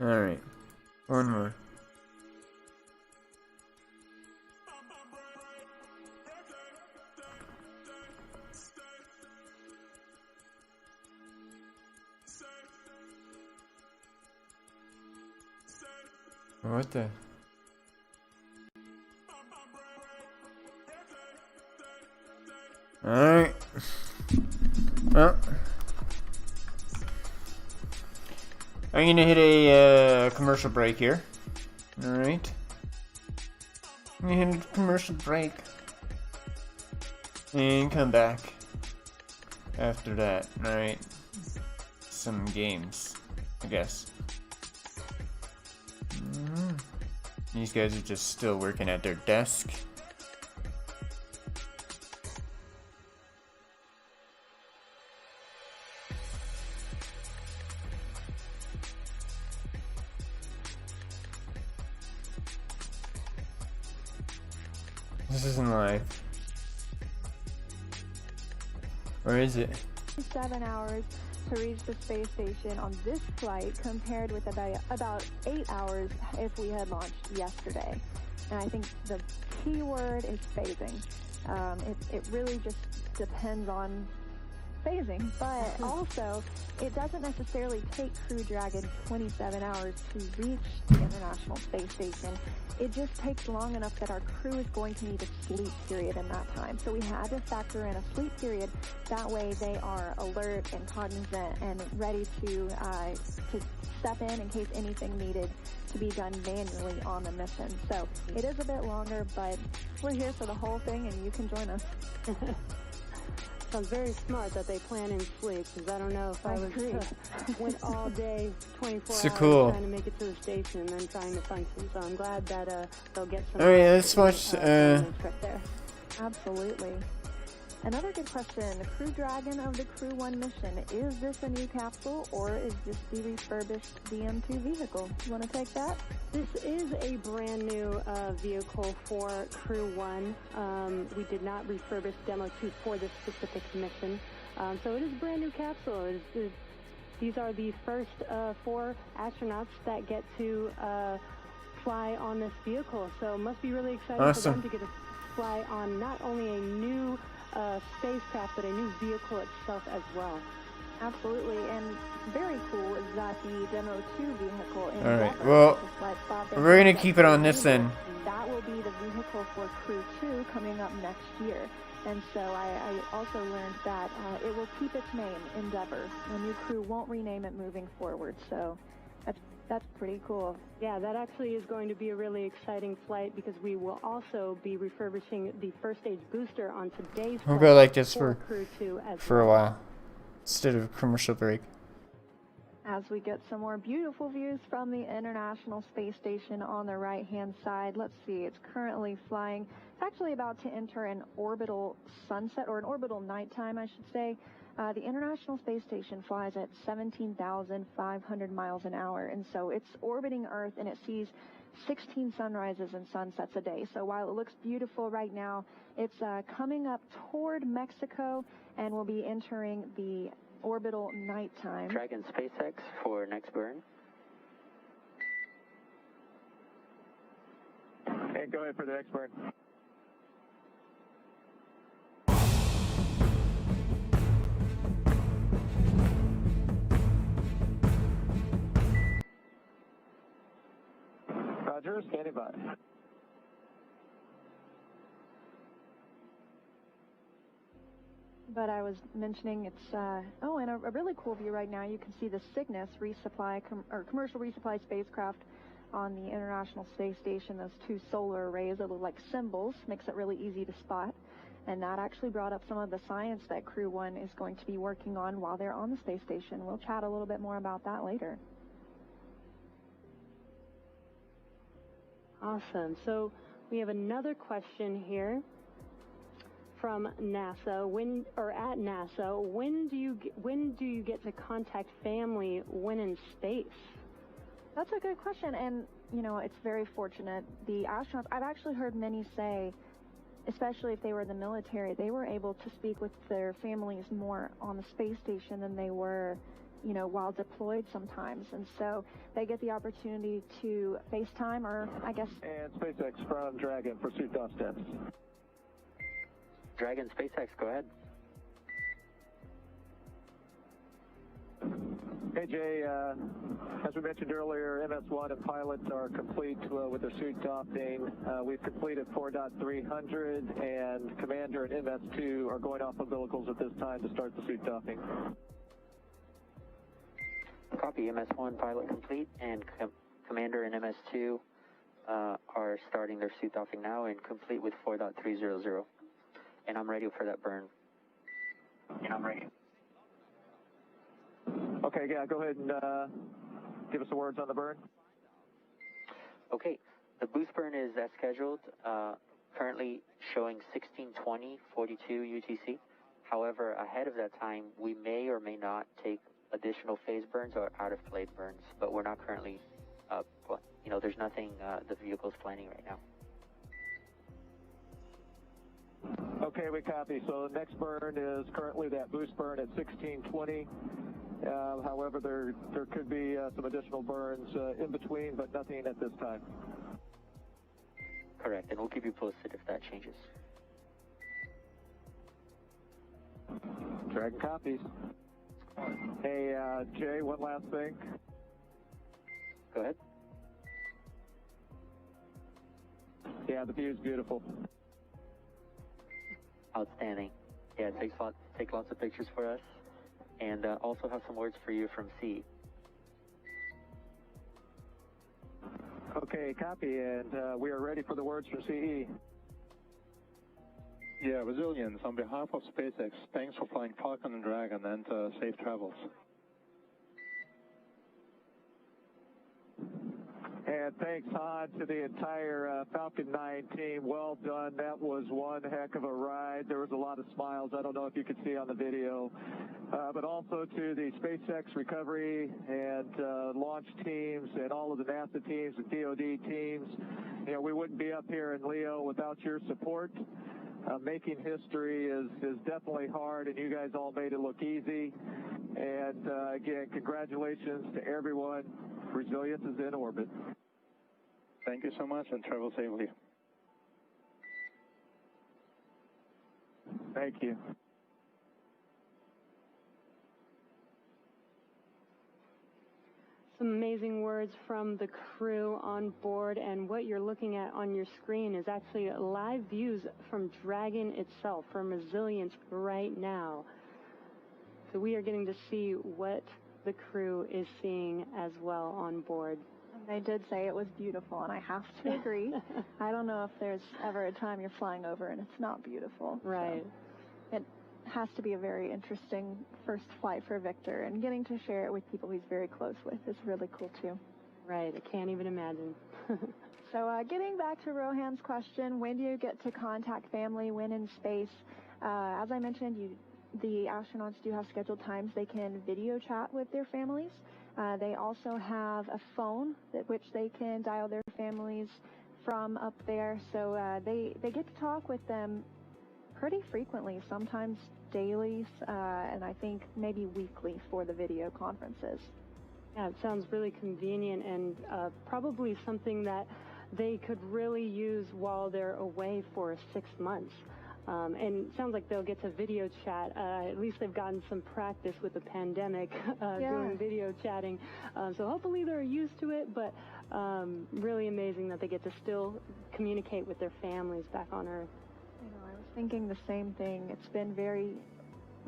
Alright, one more. What the? Alright. Well, I'm gonna hit a commercial break here. Alright. I'm gonna hit a commercial break. And come back after that. Alright. Some games, I guess. These guys are just still working at their desk. This isn't live. Or is it? 7 hours to reach the space station on this flight, compared with about 8 hours if we had launched yesterday. And I think the key word is phasing. It really just depends on phasing, but also it doesn't necessarily take Crew Dragon 27 hours to reach the International Space Station. It just takes long enough that our crew is going to need a sleep period in that time. So we had to factor in a sleep period. That way they are alert and cognizant and ready to step in case anything needed to be done manually on the mission. So it is a bit longer, but we're here for the whole thing and you can join us. Sounds very smart that they plan in sleep, because I don't know if I went all day, 24 So hours cool. trying to make it to the station and then trying to function. So I'm glad that they'll get some. All right, let's watch. Right there. Absolutely. Another good question. The Crew Dragon of the Crew 1 mission. Is this a new capsule or is this the refurbished DM2 vehicle? You want to take that? This is a brand new vehicle for Crew 1. We did not refurbish Demo 2 for this specific mission. So it is a brand new capsule. These are the first 4 astronauts that get to fly on this vehicle. So it must be really exciting for them to get to fly on not only a new spacecraft, but a new vehicle itself as well. Absolutely, and very cool is that the Demo 2 vehicle in All right, well, we're going to keep it on this then. That will be the vehicle for Crew 2 coming up next year. And so I also learned that it will keep its name, Endeavor. The new crew won't rename it moving forward, so that's pretty cool. Yeah, that actually is going to be a really exciting flight because we will also be refurbishing the first stage booster on today's We'll flight go like this for Crew 2 as a well. while instead of a commercial break. As we get some more beautiful views from the International Space Station on the right-hand side, let's see, it's currently flying. It's actually about to enter an orbital sunset, or an orbital nighttime, I should say. The International Space Station flies at 17,500 miles an hour, and so it's orbiting Earth, and it sees 16 sunrises and sunsets a day. So while it looks beautiful right now, it's coming up toward Mexico, and will be entering the orbital nighttime. Dragon SpaceX for next burn. And go ahead for the next burn. Roger, standing by. But I was mentioning it's, and a really cool view right now. You can see the Cygnus resupply, commercial resupply spacecraft on the International Space Station. Those 2 solar arrays that look like symbols, makes it really easy to spot. And that actually brought up some of the science that Crew 1 is going to be working on while they're on the space station. We'll chat a little bit more about that later. Awesome. So we have another question here from NASA. At NASA, when do you get to contact family when in space? That's a good question, and you know, it's very fortunate. The astronauts, I've actually heard many say, especially if they were in the military, they were able to speak with their families more on the space station than they were, you know, while deployed sometimes. And so they get the opportunity to FaceTime, or I guess... And SpaceX from Dragon, pursuit off steps. Dragon SpaceX, go ahead. Hey Jay, as we mentioned earlier, MS-1 and pilots are complete with their suit doffing. We've completed 4.300, and Commander and MS-2 are going off umbilicals at this time to start the suit doffing. Copy, MS-1 pilot complete, and Commander and MS-2 are starting their suit doffing now and complete with 4.300. And I'm ready for that burn. And I'm ready. Okay, yeah, go ahead and give us the words on the burn. Okay, the boost burn is as scheduled, currently showing 16:20:42 UTC. However, ahead of that time, we may or may not take additional phase burns or out-of-flight burns, but we're not currently, there's nothing the vehicle's planning right now. Okay, we copy. So the next burn is currently that boost burn at 16:20. However, there could be some additional burns in between, but nothing at this time. Correct, and we'll keep you posted if that changes. Dragon copies. Hey, Jay, one last thing. Go ahead. Yeah, the view's beautiful. Outstanding. Yeah, take lots of pictures for us, and also have some words for you from C. Okay, copy, and we are ready for the words from CE. Yeah, resilience. On behalf of SpaceX, thanks for flying Falcon and Dragon, and safe travels. And thanks, Han, to the entire Falcon 9 team. Well done. That was one heck of a ride. There was a lot of smiles. I don't know if you could see on the video. But also to the SpaceX recovery and launch teams and all of the NASA teams and DoD teams. You know, we wouldn't be up here in Leo without your support. Making history is definitely hard, and you guys all made it look easy. And again, congratulations to everyone. Resilience is in orbit. Thank you so much, and travel safely. Thank you. Some amazing words from the crew on board, and what you're looking at on your screen is actually live views from Dragon itself, from Resilience right now. So we are getting to see what the crew is seeing as well on board. They did say it was beautiful, and I have to agree. I don't know if there's ever a time you're flying over and it's not beautiful. Right. So it has to be a very interesting first flight for Victor, and getting to share it with people he's very close with is really cool too. Right, I can't even imagine. So getting back to Rohan's question, when do you get to contact family when in space? As I mentioned, the astronauts do have scheduled times they can video chat with their families. They also have a phone at which they can dial their families from up there. So they get to talk with them pretty frequently, sometimes daily, and I think maybe weekly for the video conferences. Yeah, it sounds really convenient, and probably something that they could really use while they're away for 6 months. And it sounds like they'll get to video chat. At least they've gotten some practice with the pandemic doing video chatting. So hopefully they're used to it, but really amazing that they get to still communicate with their families back on Earth. You know, I was thinking the same thing. It's been very,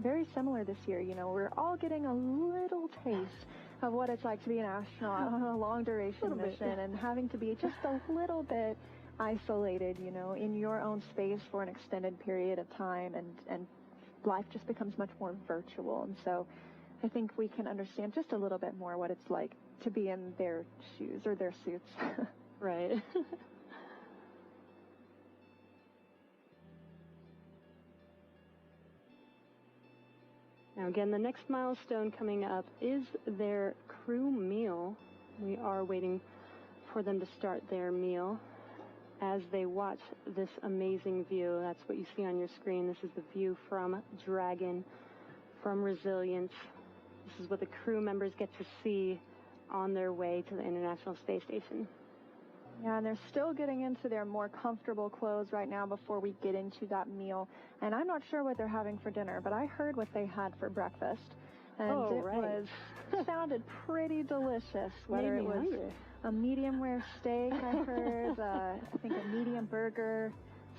very similar this year. You know, we're all getting a little taste of what it's like to be an astronaut on a long-duration mission and having to be just a little bit isolated, you know, in your own space for an extended period of time, and life just becomes much more virtual. And so I think we can understand just a little bit more what it's like to be in their shoes or their suits. Right. Now again, the next milestone coming up is their crew meal. We are waiting for them to start their meal as they watch this amazing view. That's what you see on your screen. This is the view from Dragon, from Resilience. This is what the crew members get to see on their way to the International Space Station. Yeah, and they're still getting into their more comfortable clothes right now before we get into that meal. And I'm not sure what they're having for dinner, but I heard what they had for breakfast. And it sounded pretty delicious, whether it was a medium rare steak, I heard, I think a medium burger,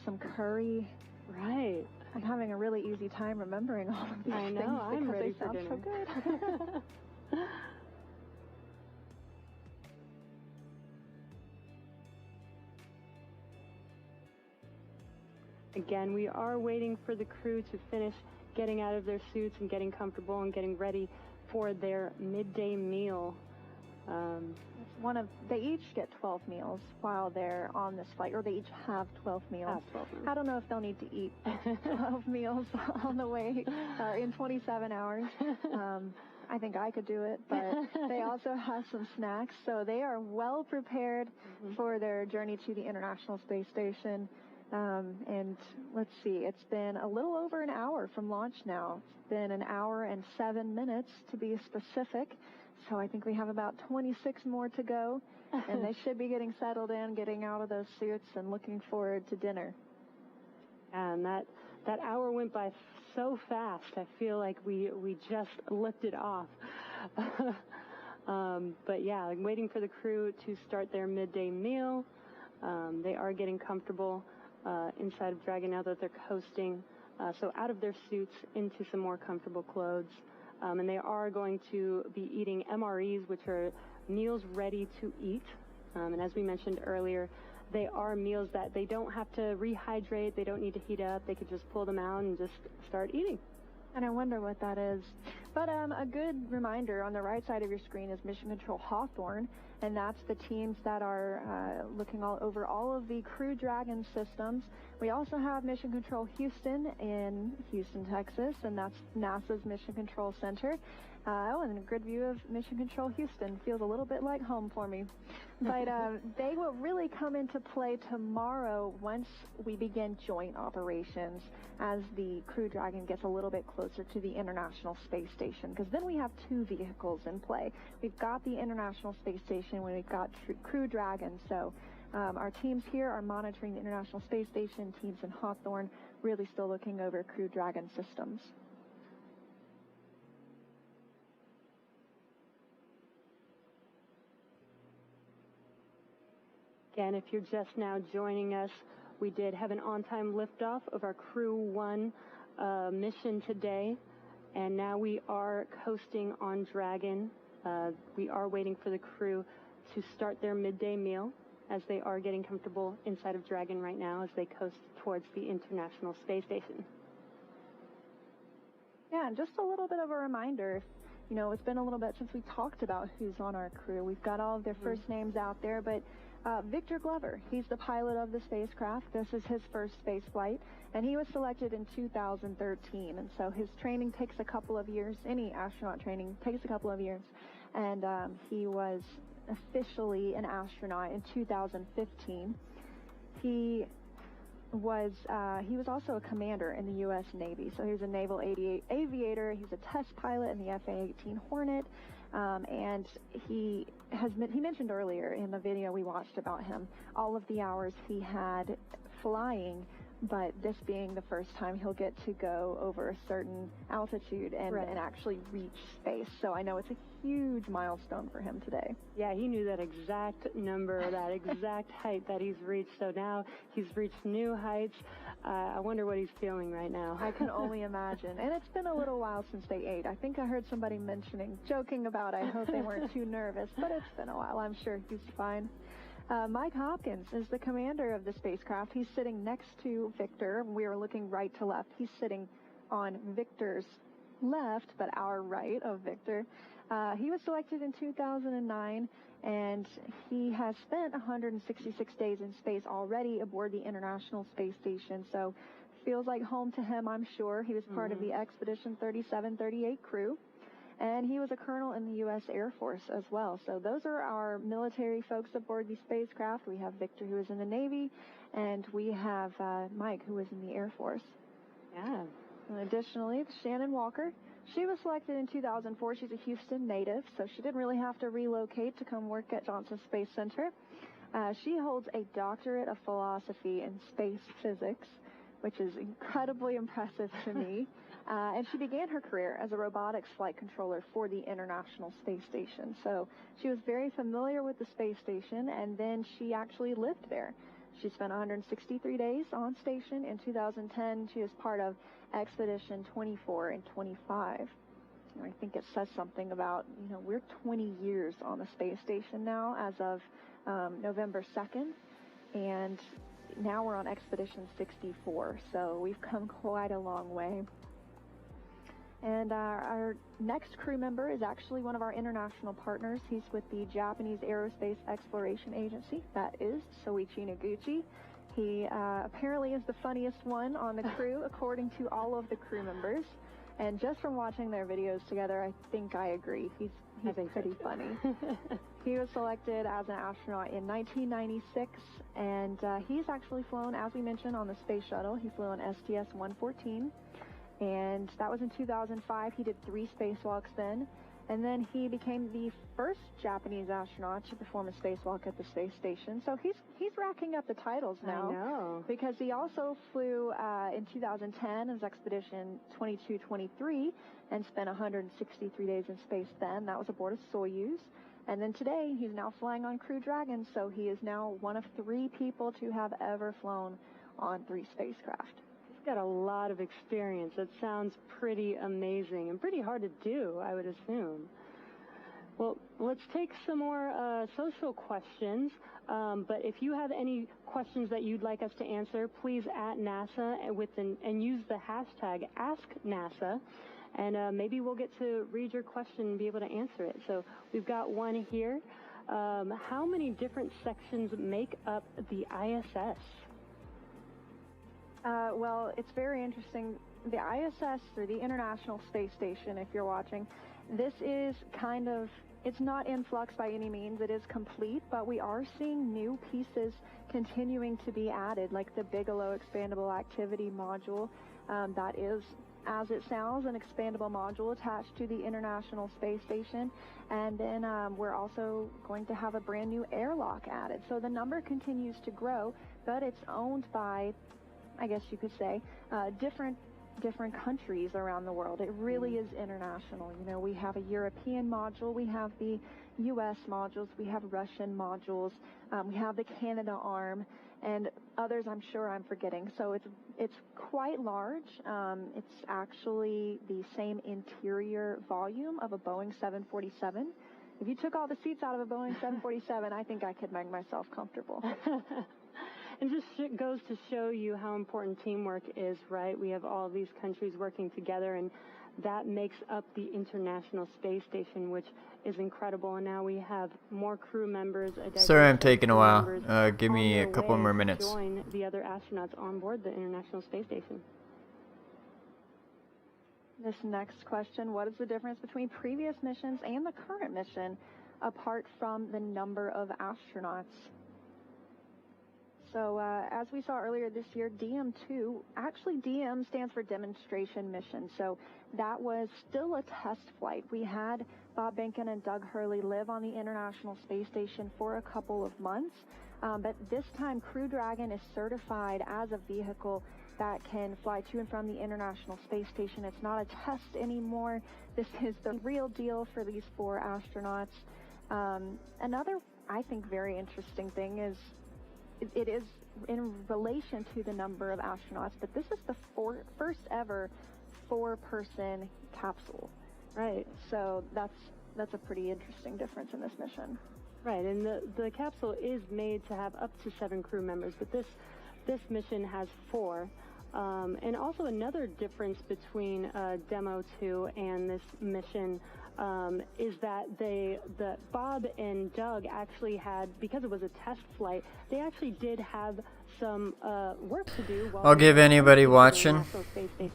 some curry. Right. I'm having a really easy time remembering all of these I know, things I'm because ready they for sound dinner. so good. Again, we are waiting for the crew to finish getting out of their suits and getting comfortable and getting ready for their midday meal. They each get 12 meals while they're on this flight, or they each have 12 meals. I don't know if they'll need to eat 12 meals on the way in 27 hours. I think I could do it, but they also have some snacks, so they are well prepared for their journey to the International Space Station. And let's see, it's been a little over an hour from launch now. It's been an hour and 7 minutes to be specific. So I think we have about 26 more to go, and they should be getting settled in, getting out of those suits, and looking forward to dinner. And that that hour went by so fast. I feel like we just lifted off. But yeah, I'm waiting for the crew to start their midday meal. They are getting comfortable inside of Dragon now that they're coasting. So out of their suits into some more comfortable clothes. And they are going to be eating MREs, which are meals ready to eat. And as we mentioned earlier, they are meals that they don't have to rehydrate. They don't need to heat up. They could just pull them out and just start eating. And I wonder what that is. But a good reminder, on the right side of your screen is Mission Control Hawthorne, and that's the teams that are looking all over all of the Crew Dragon systems. We also have Mission Control Houston in Houston, Texas, and that's NASA's Mission Control Center. And a good view of Mission Control Houston. Feels a little bit like home for me. But they will really come into play tomorrow once we begin joint operations as the Crew Dragon gets a little bit closer to the International Space Station, because then we have two vehicles in play. We've got the International Space Station when we've got Crew Dragon. So our teams here are monitoring the International Space Station. Teams in Hawthorne really still looking over Crew Dragon systems. Again, if you're just now joining us, we did have an on-time liftoff of our Crew 1 mission today, and now we are coasting on Dragon. We are waiting for the crew to start their midday meal as they are getting comfortable inside of Dragon right now as they coast towards the International Space Station. Yeah, and just a little bit of a reminder, you know, it's been a little bit since we talked about who's on our crew. We've got all of their first names out there, but Victor Glover, he's the pilot of the spacecraft. This is his first space flight, and he was selected in 2013. And so his training takes a couple of years. Any astronaut training takes a couple of years. And he was officially an astronaut in 2015. He was also a commander in the U.S. Navy. So he was a naval aviator. He's a test pilot in the F-A-18 Hornet. And he mentioned earlier in the video we watched about him, all of the hours he had flying, but this being the first time he'll get to go over a certain altitude and actually reach space. So I know it's a huge milestone for him today. Yeah, he knew that exact number, that exact height that he's reached. So now he's reached new heights. I wonder what he's feeling right now. I can only imagine. And it's been a little while since they ate. I think I heard somebody joking about, I hope they weren't too nervous, but it's been a while. I'm sure he's fine. Mike Hopkins is the commander of the spacecraft. He's sitting next to Victor. We are looking right to left. He's sitting on Victor's left, but our right of Victor. He was selected in 2009, and he has spent 166 days in space already aboard the International Space Station. So feels like home to him, I'm sure. He was part of the Expedition 3738 crew. And he was a colonel in the U.S. Air Force as well. So those are our military folks aboard the spacecraft. We have Victor, who is in the Navy, and we have Mike, who is in the Air Force. Yeah. And additionally, Shannon Walker. She was selected in 2004. She's a Houston native, so she didn't really have to relocate to come work at Johnson Space Center. She holds a doctorate of philosophy in space physics, which is incredibly impressive to me. And she began her career as a robotics flight controller for the International Space Station. So she was very familiar with the space station, and then she actually lived there. She spent 163 days on station. In 2010, she was part of Expedition 24 and 25. And I think it says something about, you know, we're 20 years on the space station now as of November 2nd. And now we're on Expedition 64. So we've come quite a long way. And our next crew member is actually one of our international partners. He's with the Japanese Aerospace Exploration Agency. That is Soichi Noguchi. He apparently is the funniest one on the crew, according to all of the crew members. And just from watching their videos together, I think I agree. He's pretty funny. He was selected as an astronaut in 1996, and he's actually flown, as we mentioned, on the space shuttle. He flew on STS-114. And that was in 2005. He did 3 spacewalks then. And then he became the first Japanese astronaut to perform a spacewalk at the space station. So he's racking up the titles now. I know. Because he also flew in 2010 as Expedition 2223 and spent 163 days in space then. That was aboard a Soyuz. And then today, he's now flying on Crew Dragon, so he is now one of 3 people to have ever flown on 3 spacecraft. He's got a lot of experience. That sounds pretty amazing and pretty hard to do, I would assume. Well, let's take some more social questions. But if you have any questions that you'd like us to answer, please at NASA and use the hashtag AskNASA. And maybe we'll get to read your question and be able to answer it. So we've got one here. How many different sections make up the ISS? Well, it's very interesting. The ISS, or the International Space Station, if you're watching, this is kind of, it's not in flux by any means. It is complete, but we are seeing new pieces continuing to be added, like the Bigelow Expandable Activity Module. That is, as it sounds, an expandable module attached to the International Space Station. And then we're also going to have a brand new airlock added. So the number continues to grow, but it's owned by, I guess you could say, different countries around the world. It really is international. You know, we have a European module, we have the U.S. modules, we have Russian modules, we have the Canada arm, and others I'm sure I'm forgetting. So it's quite large. It's actually the same interior volume of a Boeing 747. If you took all the seats out of a Boeing 747, I think I could make myself comfortable. And just goes to show you how important teamwork is, right? We have all these countries working together, and that makes up the International Space Station, which is incredible. And now we have more crew members. Sorry, I'm taking a while. Give me a couple more minutes. Join the other astronauts on board the International Space Station. This next question, what is the difference between previous missions and the current mission, apart from the number of astronauts? So as we saw earlier this year, DM2, actually DM stands for Demonstration Mission. So that was still a test flight. We had Bob Behnken and Doug Hurley live on the International Space Station for a couple of months. But this time, Crew Dragon is certified as a vehicle that can fly to and from the International Space Station. It's not a test anymore. This is the real deal for these 4 astronauts. Another, I think, very interesting thing is it is in relation to the number of astronauts, but this is the first ever 4-person capsule. Right. So that's a pretty interesting difference in this mission. Right, and the capsule is made to have up to 7 crew members, but this mission has 4. And also another difference between Demo 2 and this mission is that Bob and Doug actually had, because it was a test flight, they actually did have some work to do. I'll give anybody watching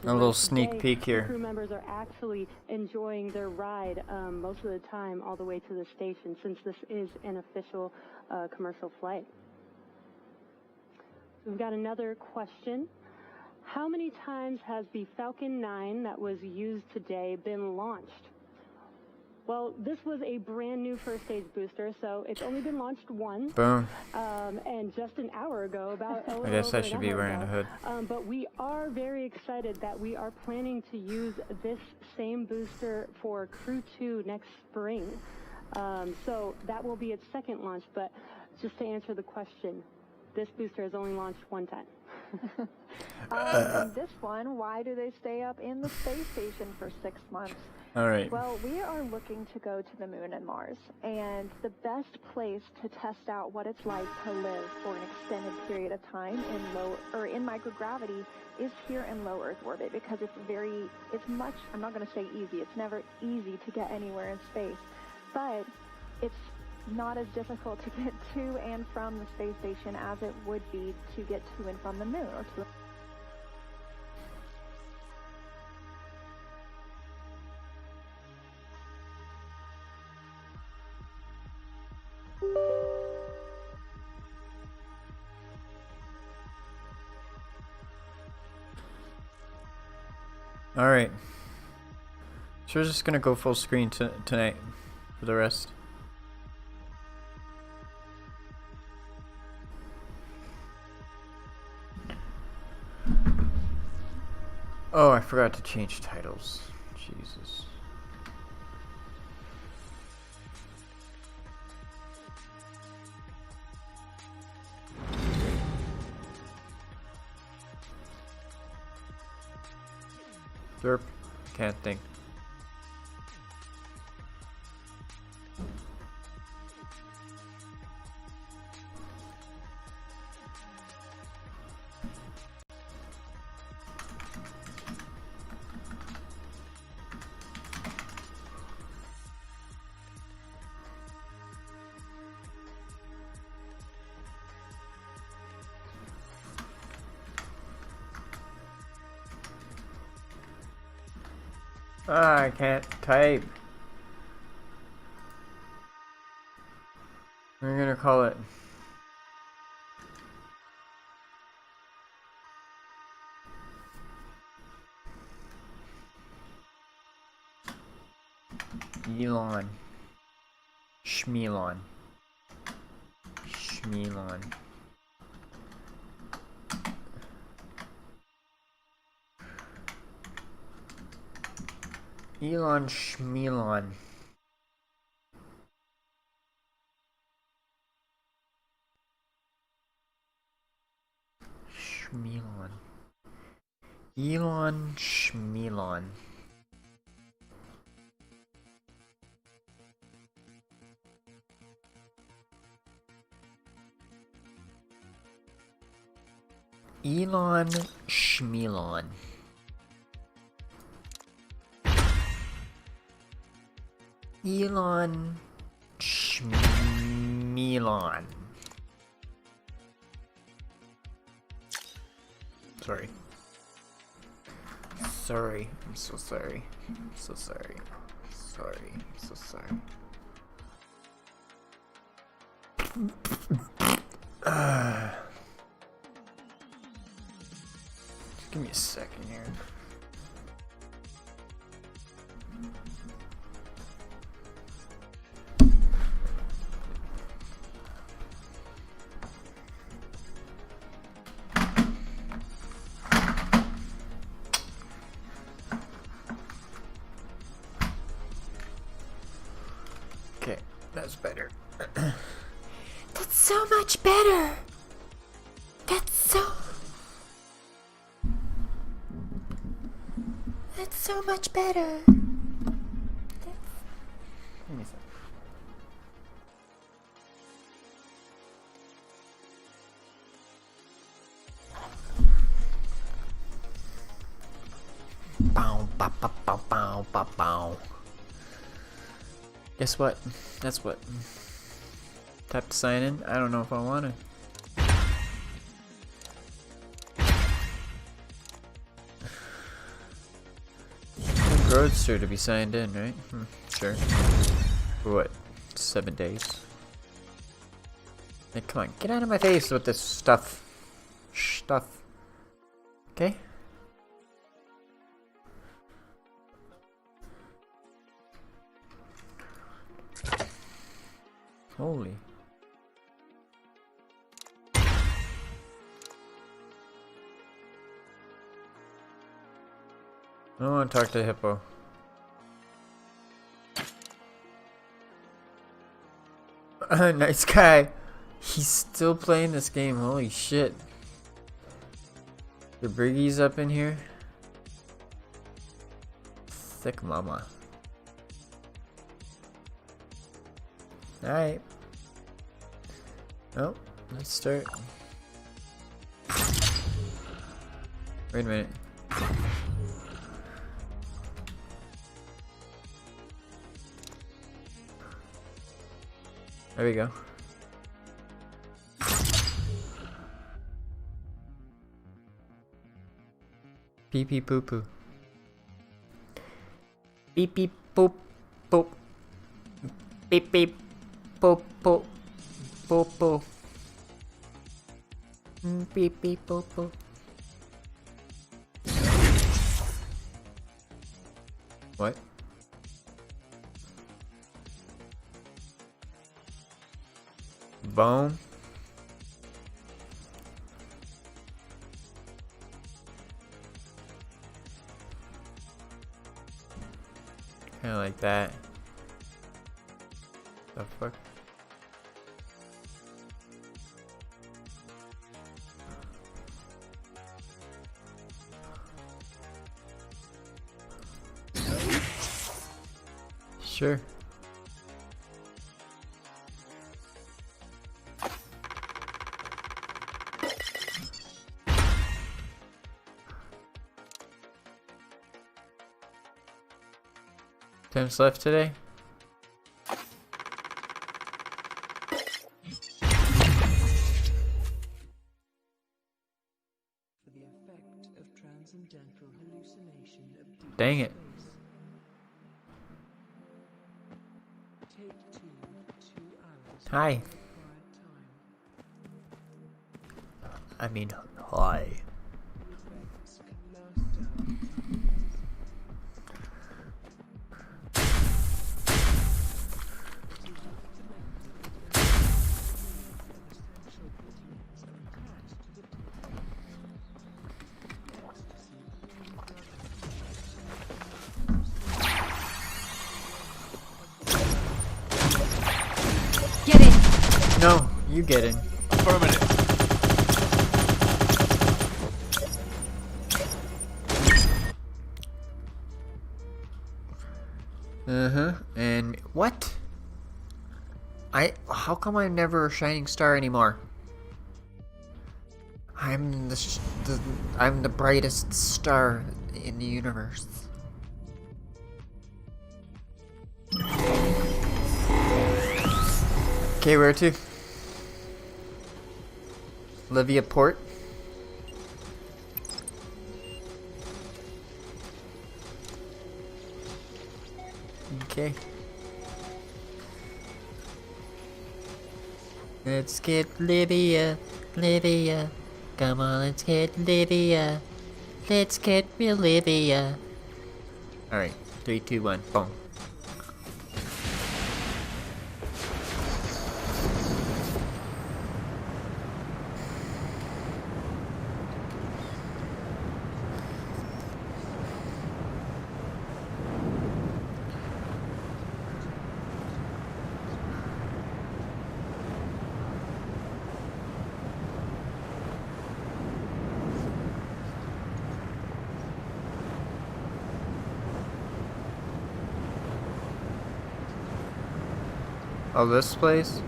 a little sneak peek here. Crew members are actually enjoying their ride most of the time all the way to the station, since this is an official commercial flight. We've got another question. How many times has the Falcon 9 that was used today been launched? Well, this was a brand new first stage booster, so it's only been launched once. Boom. And just an hour ago, about I guess I should be wearing a hood. But we are very excited that we are planning to use this same booster for Crew 2 next spring. So that will be its second launch, but just to answer the question, this booster has only launched one time. And this one, why do they stay up in the space station for 6 months? All right. Well, we are looking to go to the moon and Mars, and the best place to test out what it's like to live for an extended period of time in microgravity is here in low Earth orbit, because it's much, I'm not going to say easy, it's never easy to get anywhere in space, but it's not as difficult to get to and from the space station as it would be to get to and from the moon or to All right. So we're just gonna go full screen tonight for the rest. Oh, I forgot to change titles. Jesus. Derp. Can't think. I can't type. We're gonna call it Elon. Schmelon. Schmelon. Elon Schmelon. Schmelon. Elon Schmelon. Elon Schmelon. Elon Schmelon. Sorry. Sorry. I'm so sorry. I'm so sorry. Sorry. I'm so sorry. Just give me a second here. Okay, that's better. That's so much better. That's so much better. Give me a second. Bow, bow, bow, bow, bow, bow, bow. Guess what? That's what. Tap to sign in. I don't know if I want to. Roadster to be signed in, right? Sure. For what? 7 days? Hey, come on, get out of my face with this stuff. Okay? Holy. I don't want to talk to Hippo. Nice guy. He's still playing this game. Holy shit. The Briggy's up in here. Thick mama. Alright. Oh, let's start. Wait a minute. There we go. Pee pee poo poo. Beep beep boop boop. Beep beep boop boop. Boop boop. Beep beep boop boop. What? Boom. Kinda like that. The fuck? Sure. Tim's left today? Dang it. Hi. I mean, hi. Get in. No, you get in. Affirmative. And what? How come I'm never a shining star anymore? I'm the brightest star in the universe. Okay, where to? Livia Port. Okay. Let's get Livia, Livia. Come on, let's get Livia. Let's get real Livia. Alright, 3, 2, 1, boom. Oh, this place?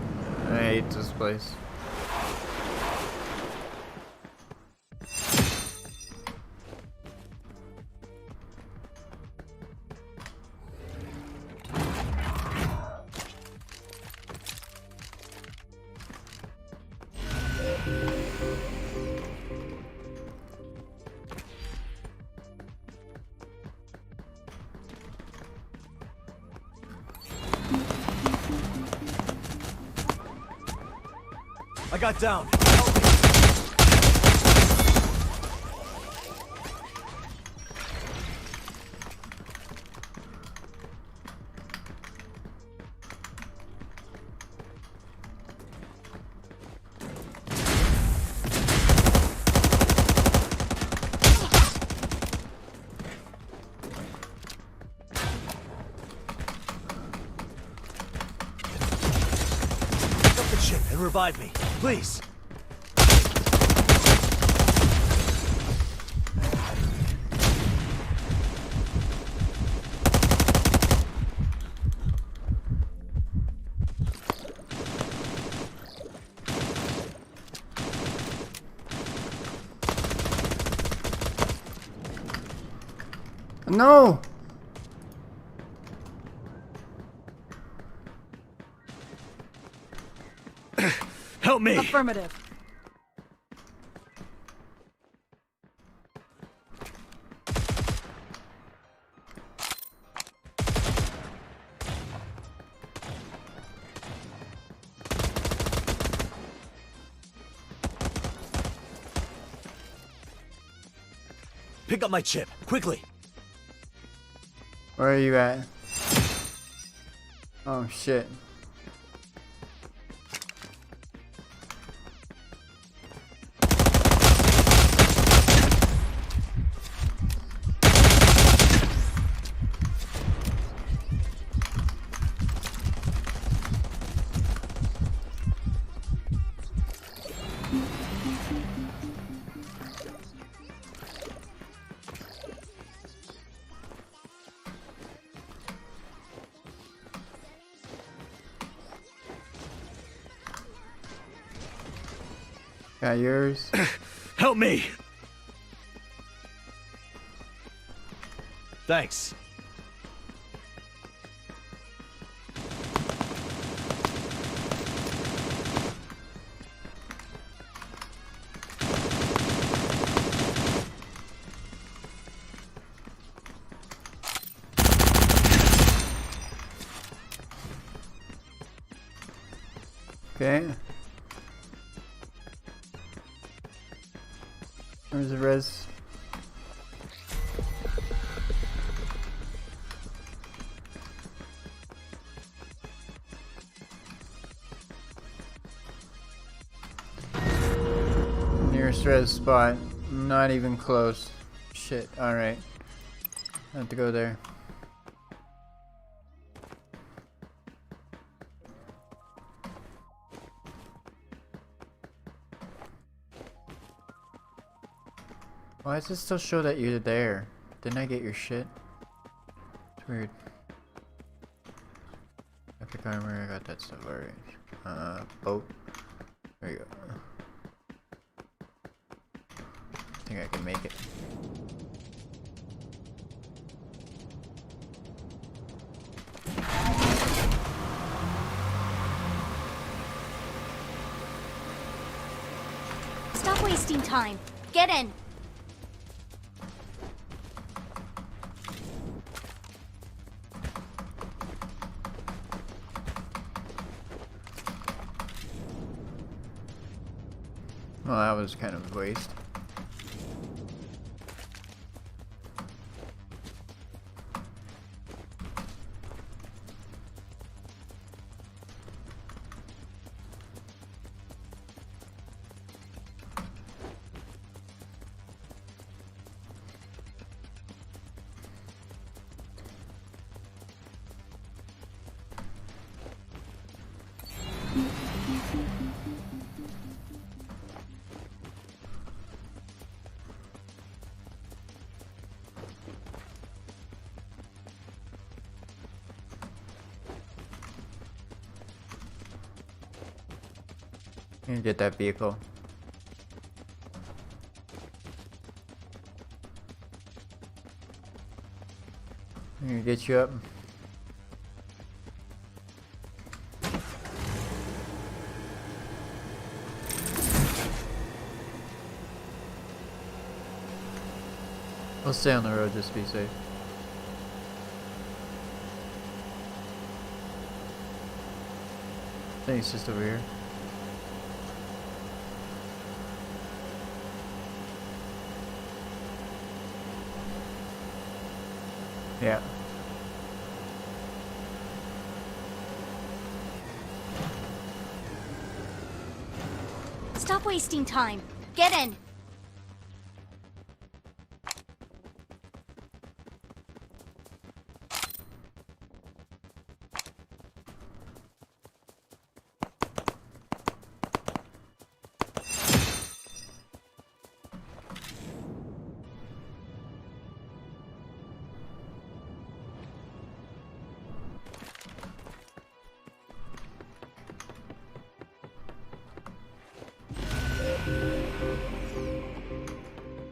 I hate this place. I got down. Pick up the ship and revive me, please. No! Help me! Affirmative. Pick up my chip, quickly! Where are you at? Oh shit. Got yours. Help me! Thanks. Okay. Where's the res? Nearest res spot. Not even close. Shit. Alright. I have to go there. Why does it still show that you're there? Didn't I get your shit? It's weird. Epic armor, I got that stuff already. Boat. There you go. I think I can make it. Stop wasting time. Get in. Well, that was kind of a waste. You get that vehicle. I'm gonna get you up. We'll stay on the road just to be safe. I think it's just over here. Yeah. Stop wasting time. Get in.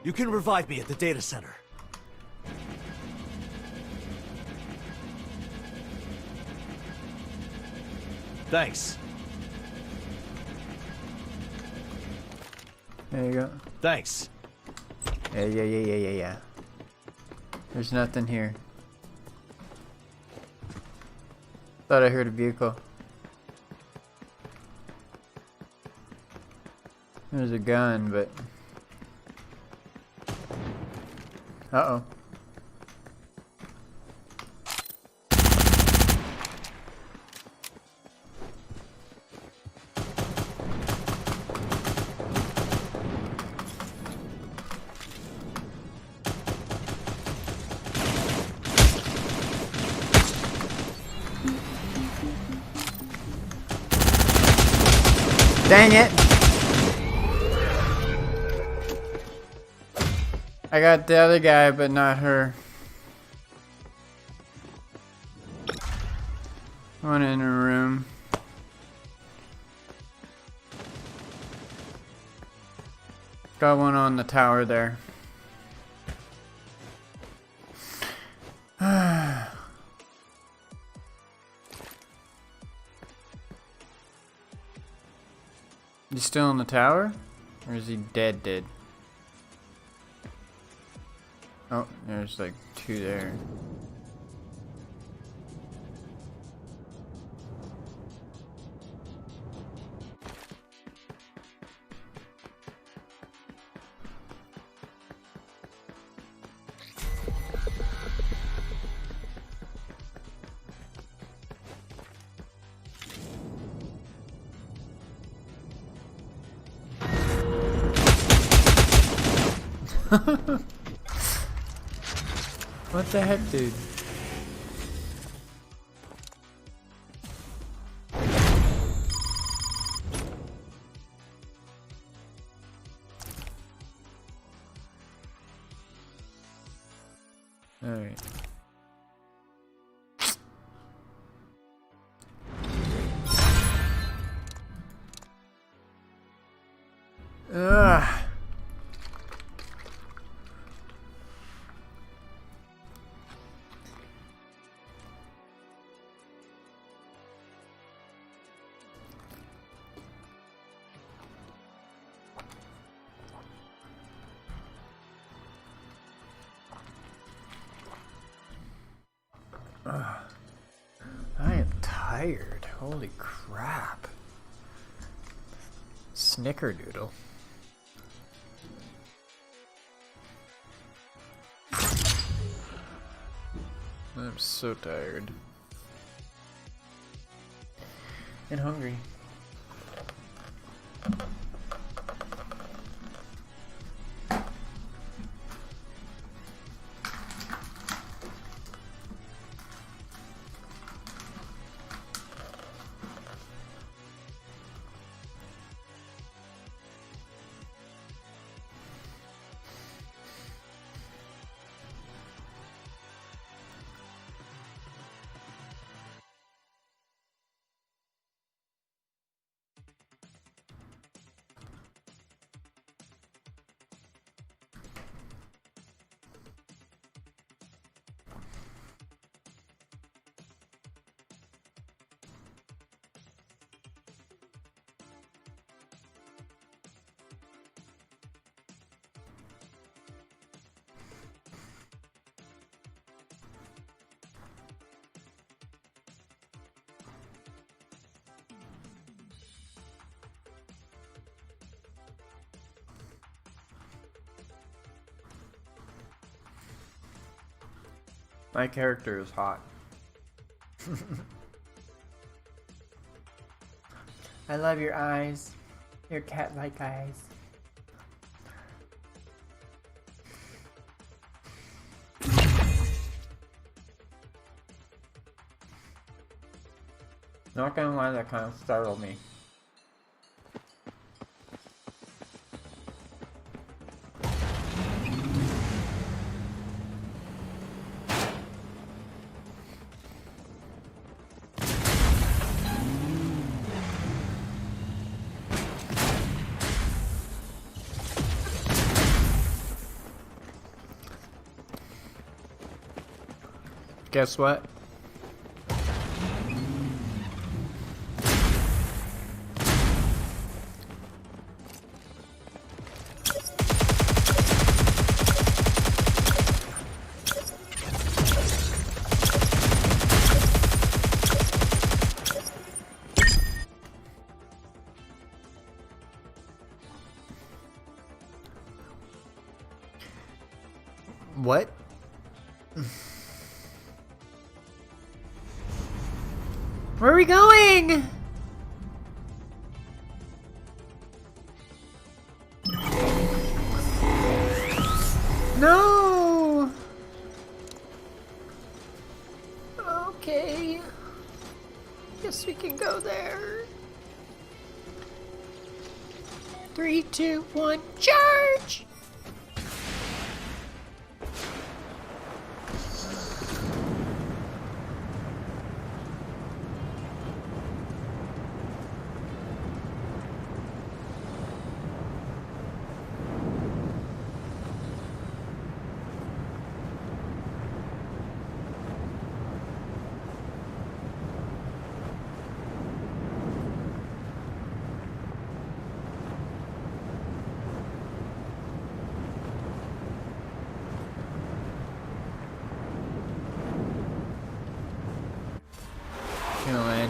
You can revive me at the data center. Thanks. There you go. Thanks. Yeah. There's nothing here. Thought I heard a vehicle. There's a gun, but... Uh-oh. Dang it! I got the other guy, but not her. One in her room. Got one on the tower there. You still in the tower? Or is he dead? Oh, there's like two there. What the heck, dude? All right. Ugh. I am tired. Holy crap. Snickerdoodle. I'm so tired. And hungry. My character is hot. I love your eyes. Your cat-like eyes. Not gonna lie, that kind of startled me. Guess what? What? Where are we going? No. Okay. Guess we can go there. 3, 2, 1, charge!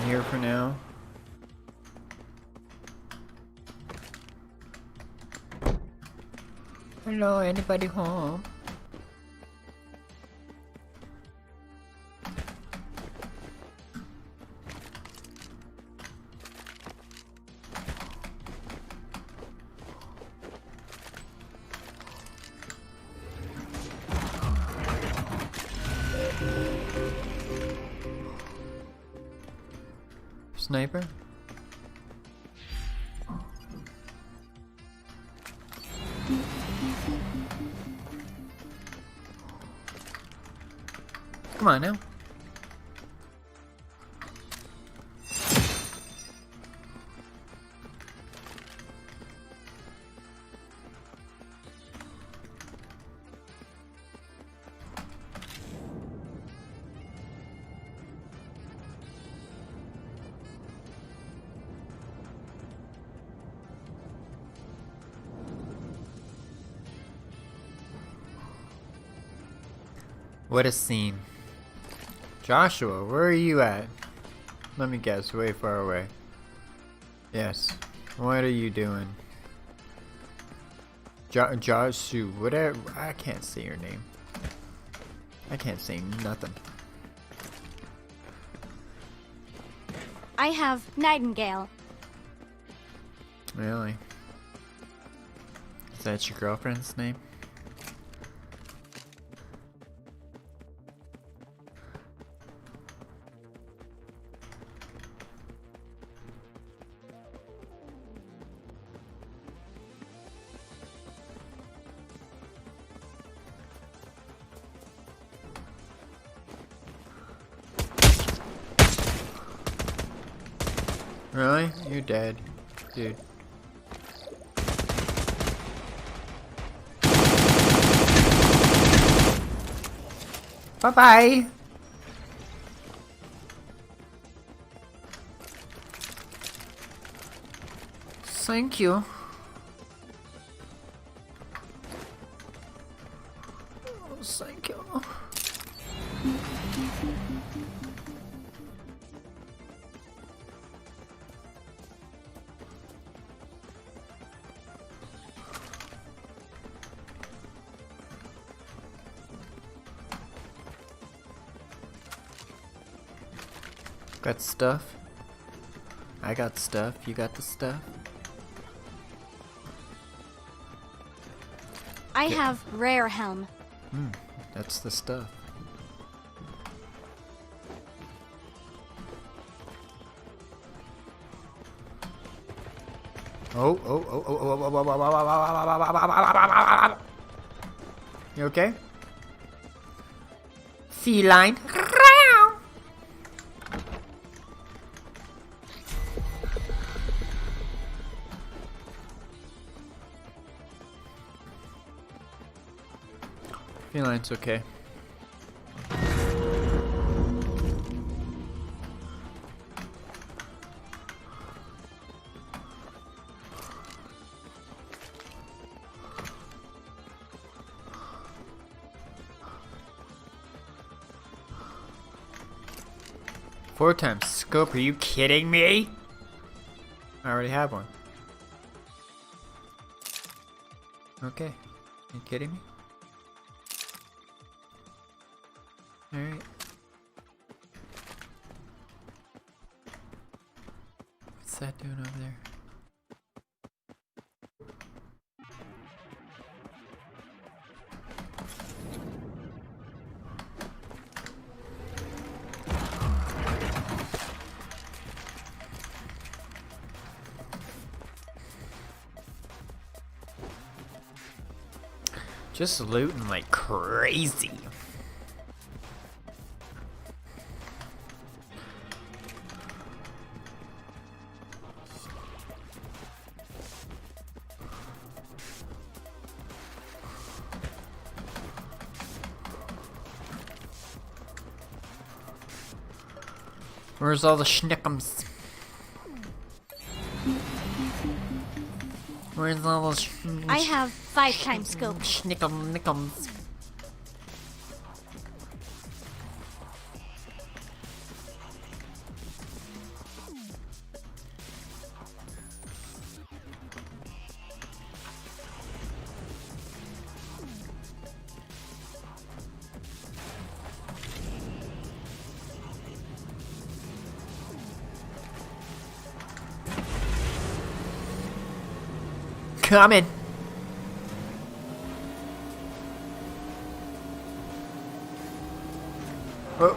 here for now. Hello, anybody home? Sniper? Come on now. What a scene. Joshua, where are you at? Let me guess, way far away. Yes. What are you doing? Joshua, whatever. I can't say your name. I can't say nothing. I have Nightingale. Really? Is that your girlfriend's name? Really? You're dead, dude. Bye-bye! Thank you. Oh, thank you. Got stuff. I got stuff. You got the stuff. I have Rare Helm. That's the stuff. Oh. You okay? Feline. Feline's okay. Four times scope, are you kidding me? I already have one. Okay. You kidding me? Alright. What's that doing over there? Just looting like crazy. Where's all the schnickums? Where's all those? I have 5 times scope. Schnickums. coming. Oh.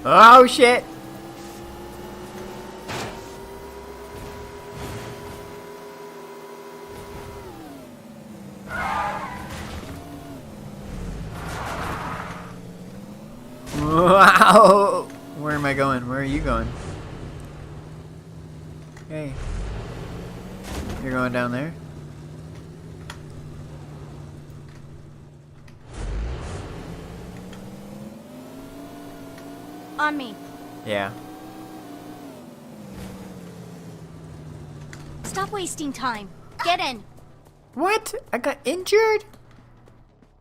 Oh shit! Wow! Where am I going? Where are you going? Hey. You're going down there? On me. Yeah. Stop wasting time. Get in. What? I got injured?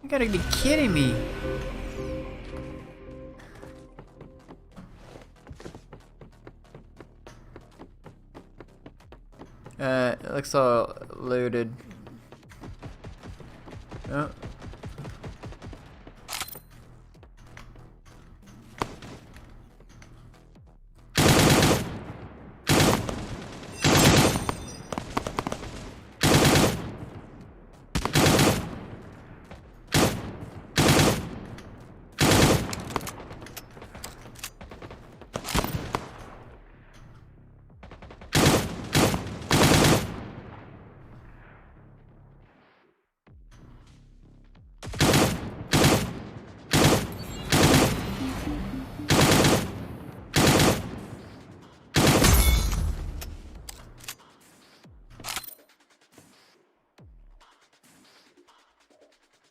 You gotta be kidding me. It looks all looted. Oh.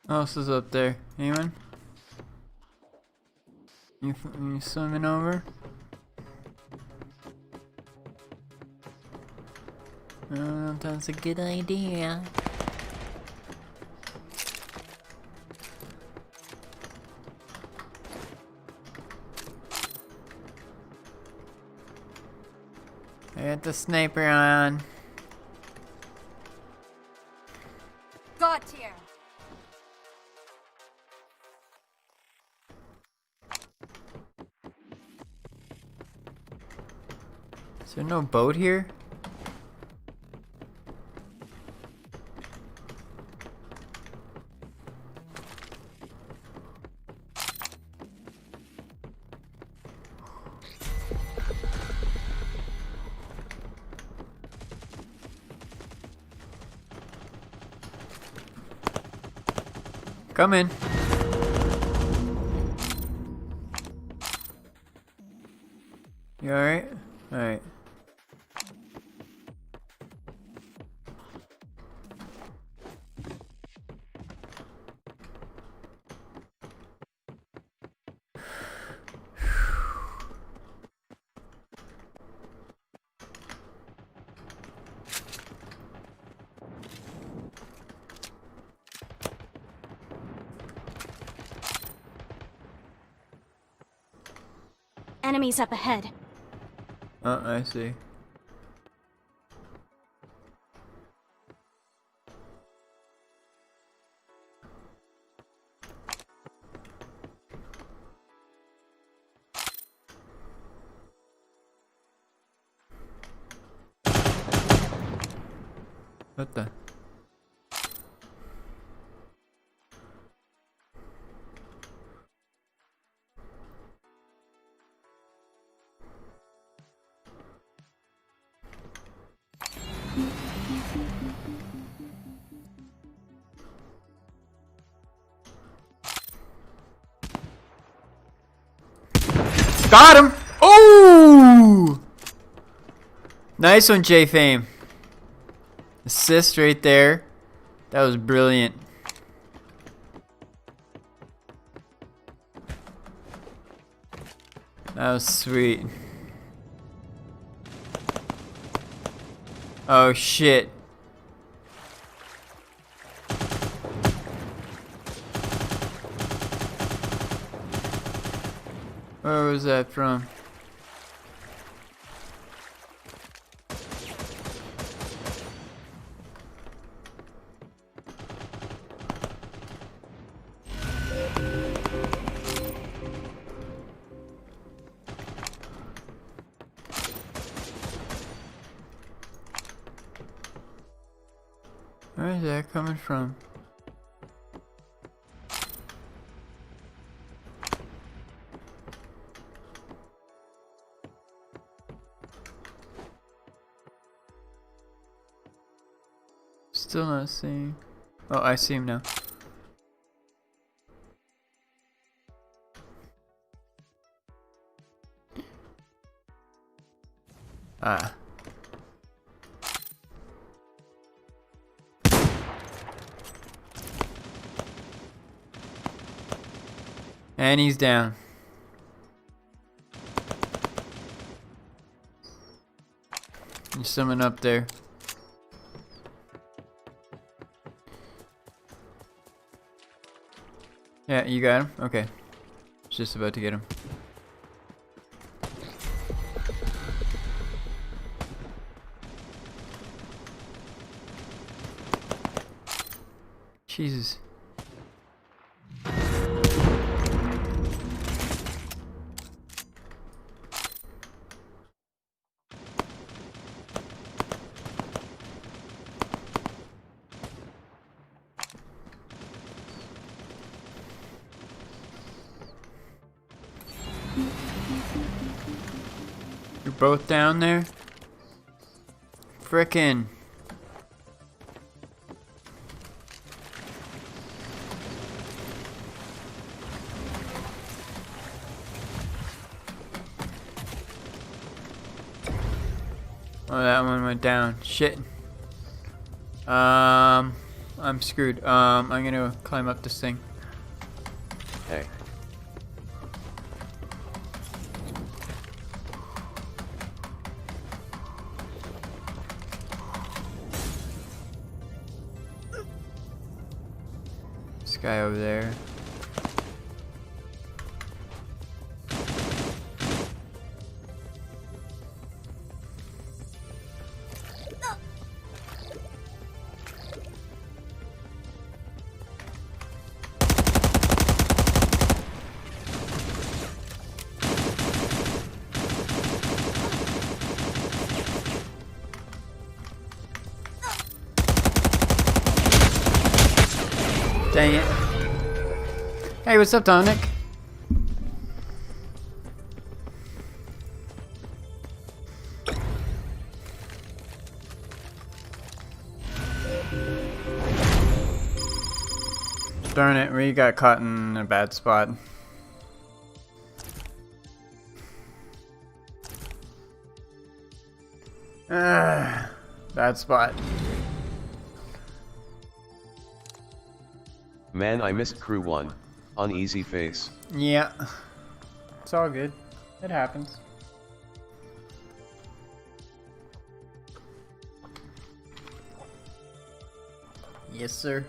What else is up there? Anyone? You swimming over? That's a good idea. I got the sniper on. God tier. Is there no boat here? Come in. You alright? Alright. Enemies up ahead. Oh, I see. What the? Got him! Oh! Nice one, J-Fame. Assist right there. That was brilliant. That was sweet. Oh shit. Where was that from? Where is that coming from? Still not seeing. Oh, I see him now. Ah. And he's down. There's someone up there. Yeah, you got him? Okay. Just about to get him. Jesus. You're both down there? Frickin'. Oh, that one went down. Shit. I'm screwed. I'm gonna climb up this thing. Hey. This guy over there. Dang it. Hey, what's up, Dominic? Darn it, we got caught in a bad spot. Bad spot. Man, I missed crew 1. Uneasy face. Yeah. It's all good. It happens. Yes, sir.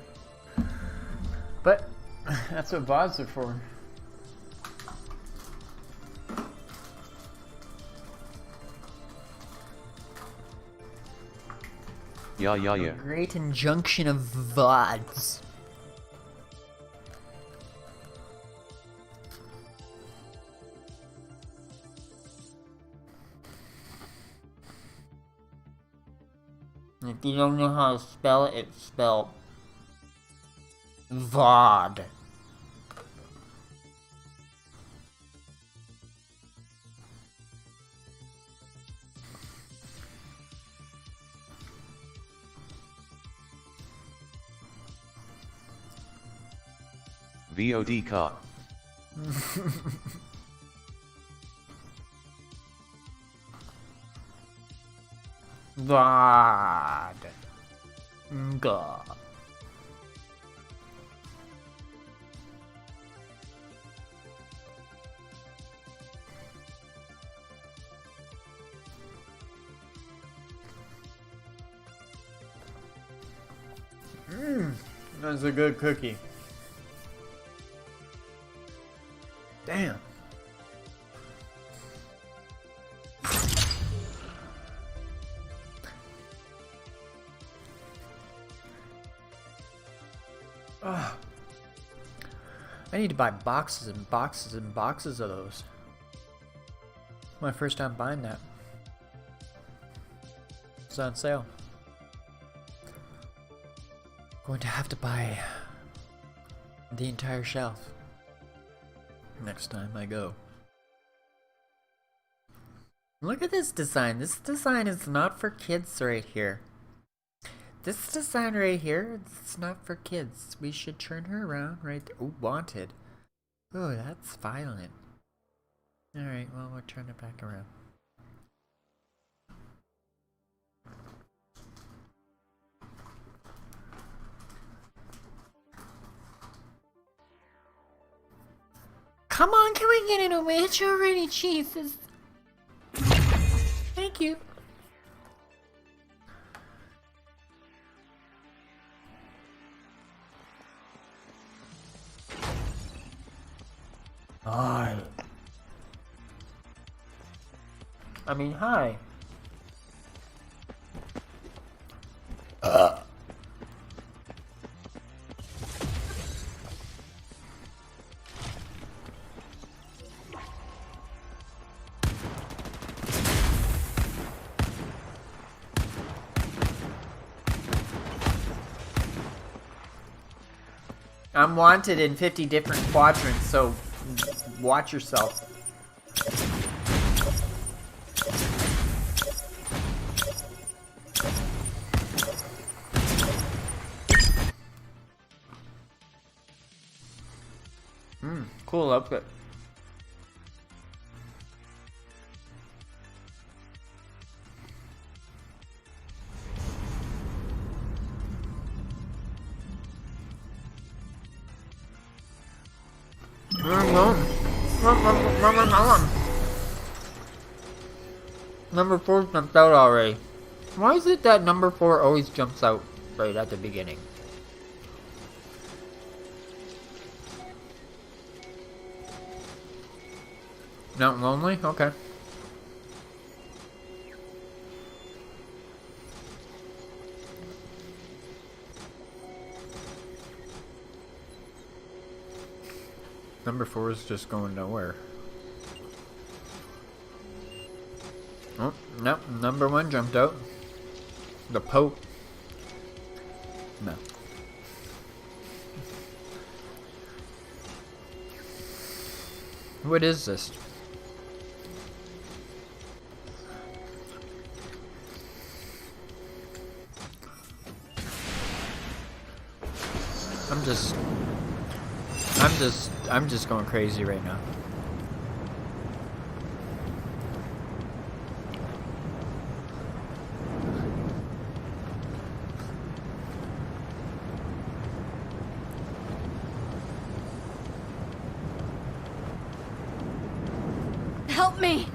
But that's what VODs are for. Yeah. Great injunction of VODs. If you don't know how to spell it, it's spelled VOD. VOD ka. VOD. Manga. That's a good cookie. Damn. Ugh. I need to buy boxes and boxes and boxes of those. My first time buying that. It's on sale. Going to have to buy the entire shelf next time I go. Look at this design. This design is not for kids right here. This design right here, it's not for kids. We should turn her around right there. Oh, wanted. Oh, that's violent. Alright, well, we'll turn it back around. Come on, can we get it a witch already? Jesus. Thank you. Hi. I mean, hi. I'm wanted in 50 different quadrants, so watch yourself. Cool outfit. Number 4 jumped out already. Why is it that number 4 always jumps out right at the beginning? Not lonely? Okay. Number 4 is just going nowhere. Oh, no, number 1 jumped out. The Pope. No. What is this? I'm just going crazy right now. Help me!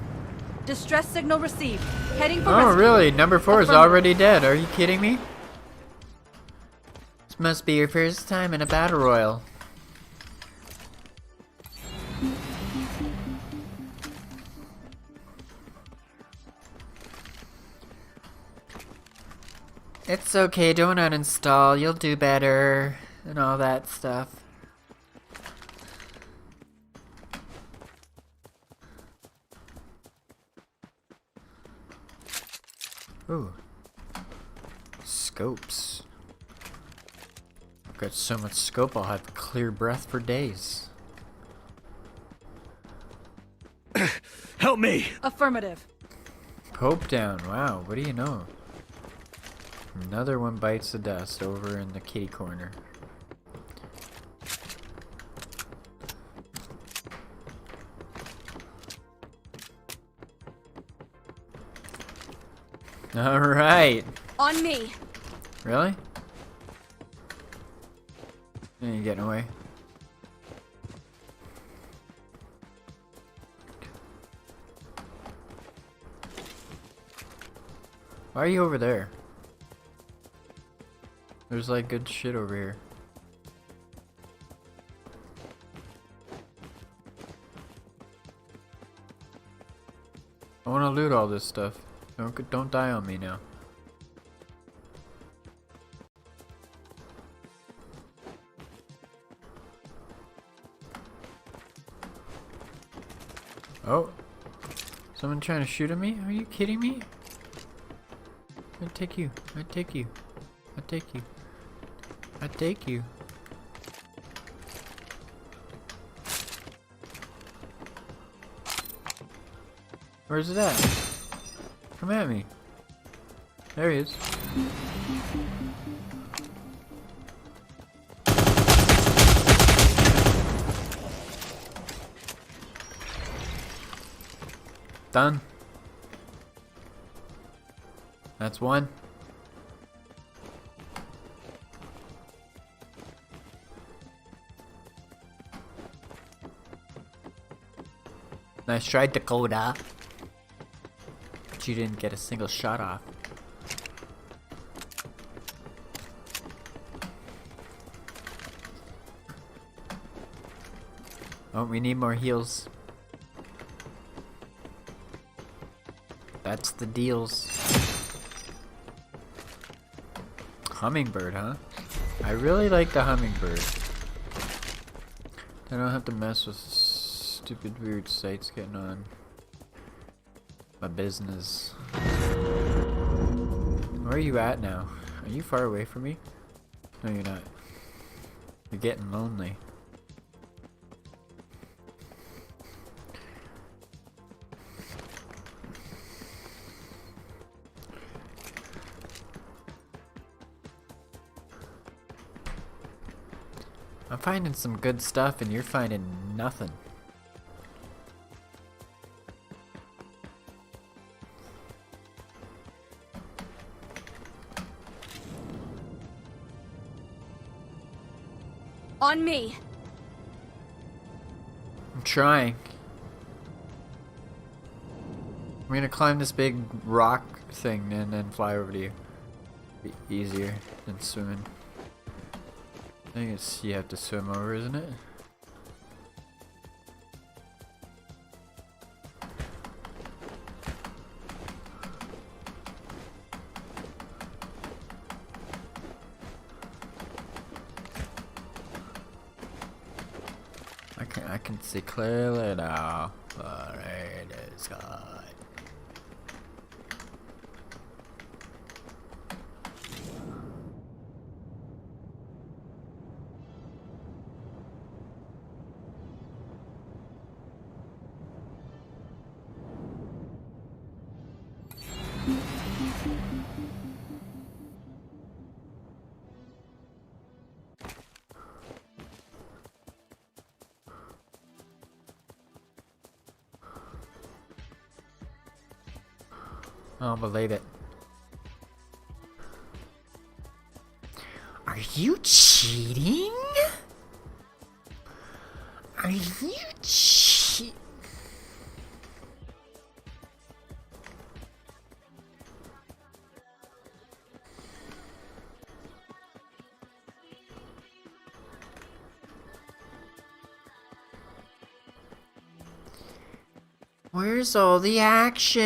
Distress signal received. Heading for Oh, rescue. really? Number 4 is already dead. Are you kidding me? This must be your first time in a battle royal. It's okay, don't uninstall, you'll do better, and all that stuff. Ooh. Scopes. I've got so much scope, I'll have clear breath for days. Help me! Affirmative. Pope down, wow, what do you know? Another one bites the dust over in the kitty corner. Alright. On me. Really? You getting away? Why are you over there? There's like good shit over here. I want to loot all this stuff. Don't die on me now. Oh, someone trying to shoot at me? Are you kidding me? I take you. I take you. I take you. I'd take you. Where's it at? Come at me. There he is. Done. That's one. Nice try, Dakota. But you didn't get a single shot off. Oh, we need more heals. That's the deals. Hummingbird, huh? I really like the hummingbird. I don't have to mess with stupid weird sites getting on my business. Where are you at now? Are you far away from me? No, you're not. You're getting lonely. I'm finding some good stuff and you're finding nothing. On me. I'm trying. I'm gonna climb this big rock thing and then fly over to you. Be easier than swimming. I think it's you have to swim over, isn't it? I can see clearly now. But it is good. I don't believe it. Are you cheating? Are you cheating? Where's all the action?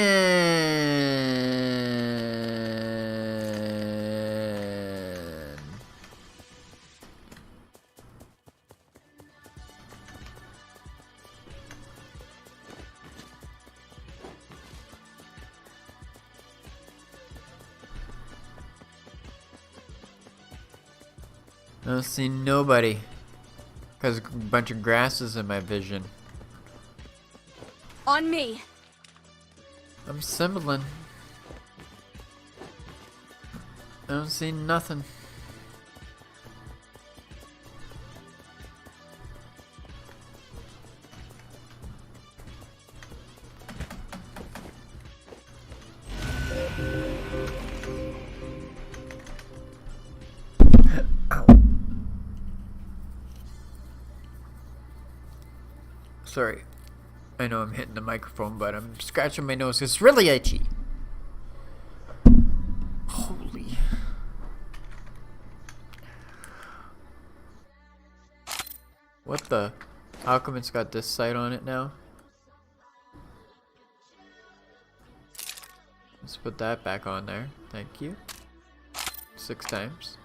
I don't see nobody. Cause a bunch of grass is in my vision. On me. I'm symboling. I don't see nothing. Sorry. I know I'm hitting the microphone, but I'm scratching my nose. It's really itchy. Holy. What the? How come it's got this sight on it now? Let's put that back on there. Thank you. 6 times.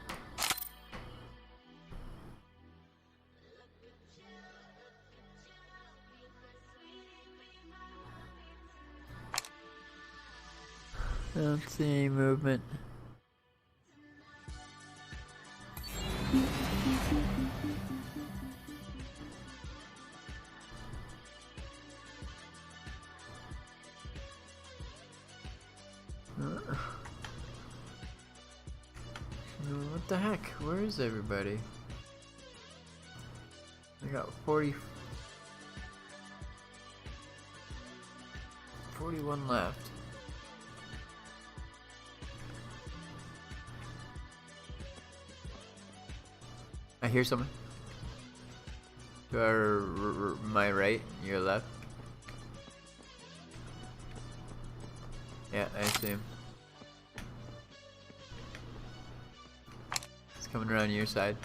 I don't see any movement. What the heck? Where is everybody? I got 41 left. I hear someone. To my right, your left. Yeah, I see him. He's coming around your side.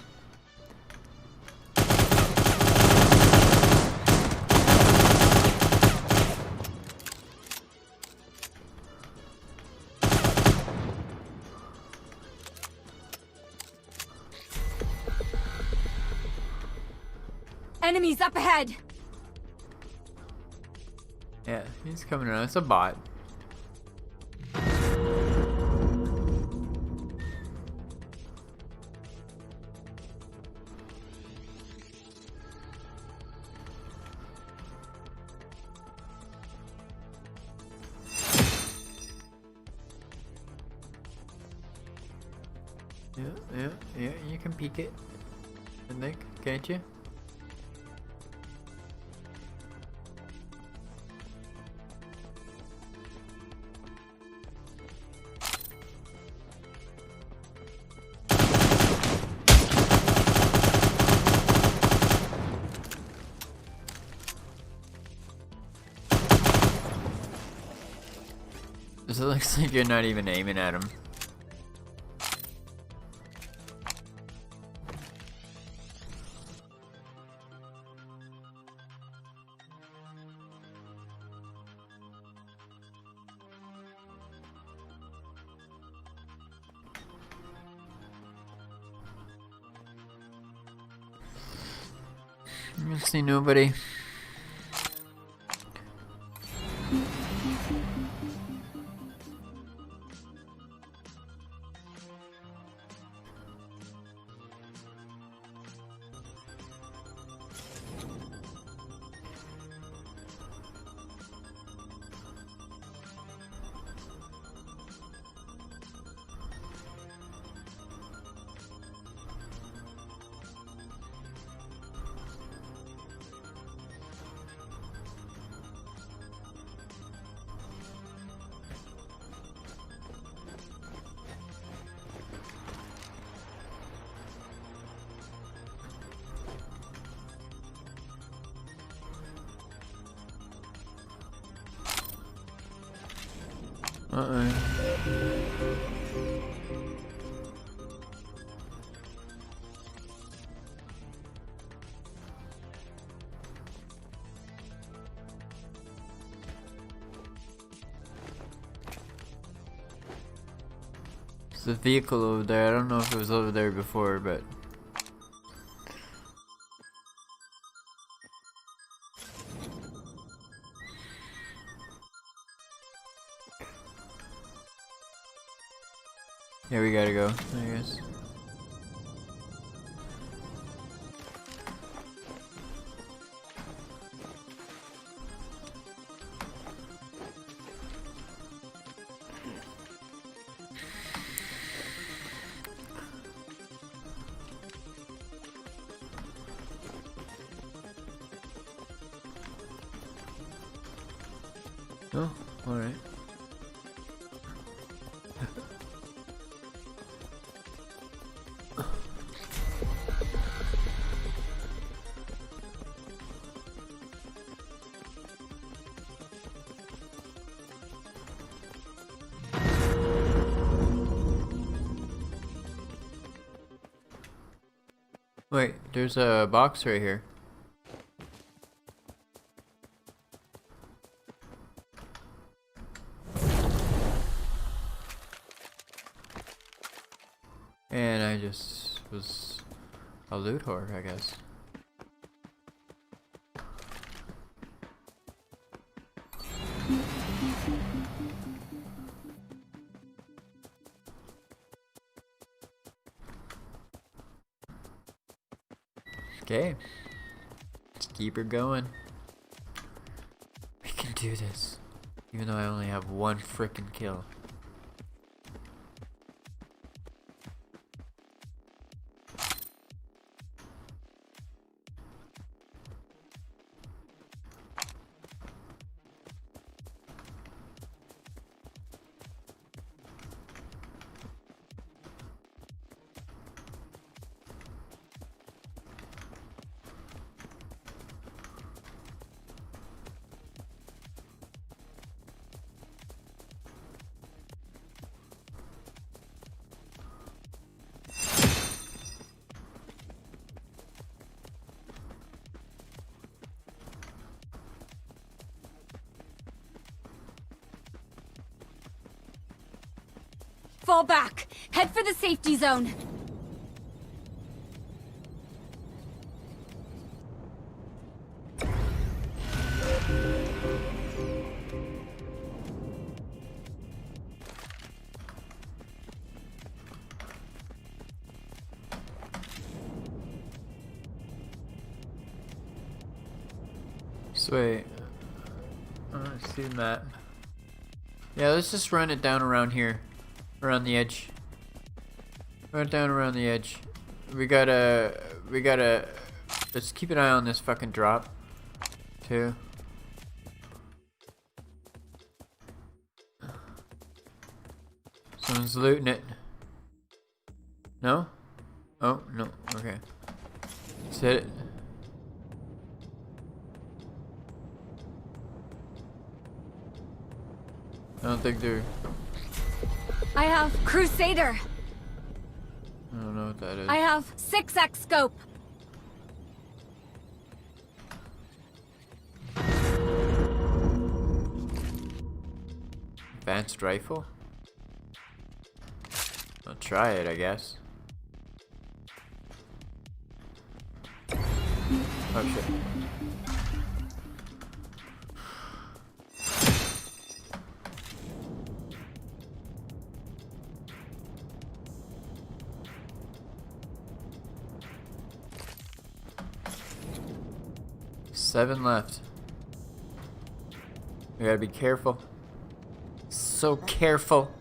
Enemies up ahead! Yeah, he's coming around. It's a bot. Yeah, you can peek it. I think, can't you? This looks like you're not even aiming at him. I see nobody. There's a vehicle over there. I don't know if it was over there before, but yeah, we gotta go, I guess. Oh, alright. Wait, there's a box right here. And I just was a loot whore, I guess. Okay, let's keep her going. We can do this, even though I only have one frickin' kill. fall back. Head for the safety zone. Sweet. Let's see the map. Yeah, let's just run it down around here. Around the edge. Run it down around the edge. We gotta... Let's keep an eye on this fucking drop. Too. Someone's looting it. No? Oh, no. Okay. Let's hit it. I don't think they're... I have Crusader. I don't know what that is. I have 6x scope. Advanced rifle? I'll try it, I guess. Oh shit. Seven left. We gotta be careful. So careful.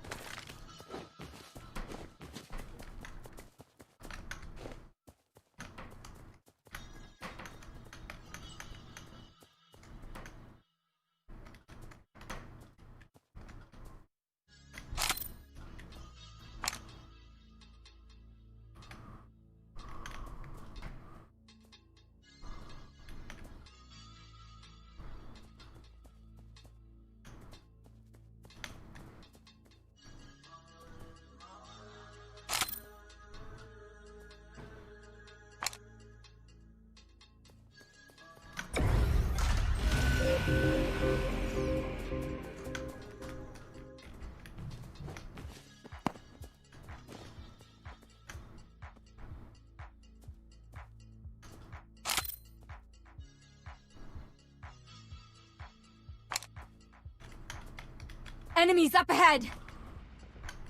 Enemies up ahead.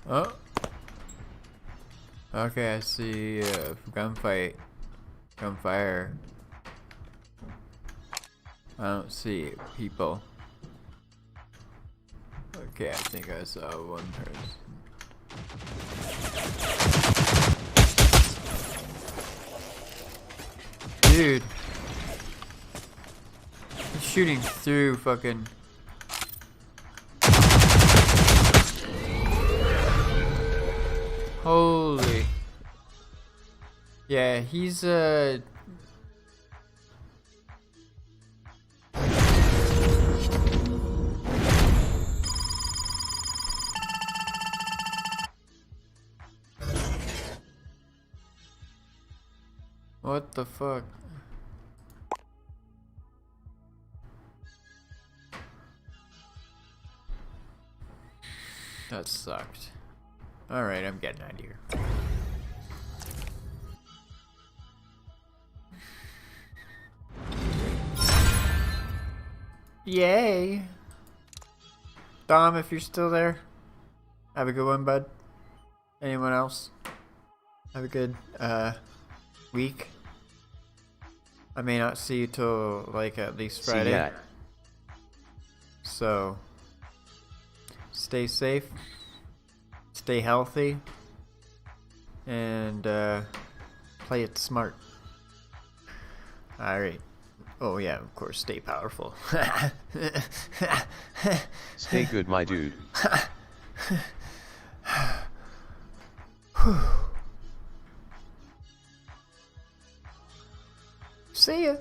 Oh. Okay, I see gunfight. Gunfire. I don't see people. Okay, I think I saw one person. Dude. He's shooting through fucking... Holy. Yeah, he's what the fuck? That sucked. Alright, I'm getting out of here. Yay! Dom, if you're still there, have a good one, bud. Anyone else? Have a good, week. I may not see you till, like, at least Friday. See ya. So, stay safe. Stay healthy. And, play it smart. Alright. Oh yeah, of course, stay powerful. Stay good, my dude. See ya.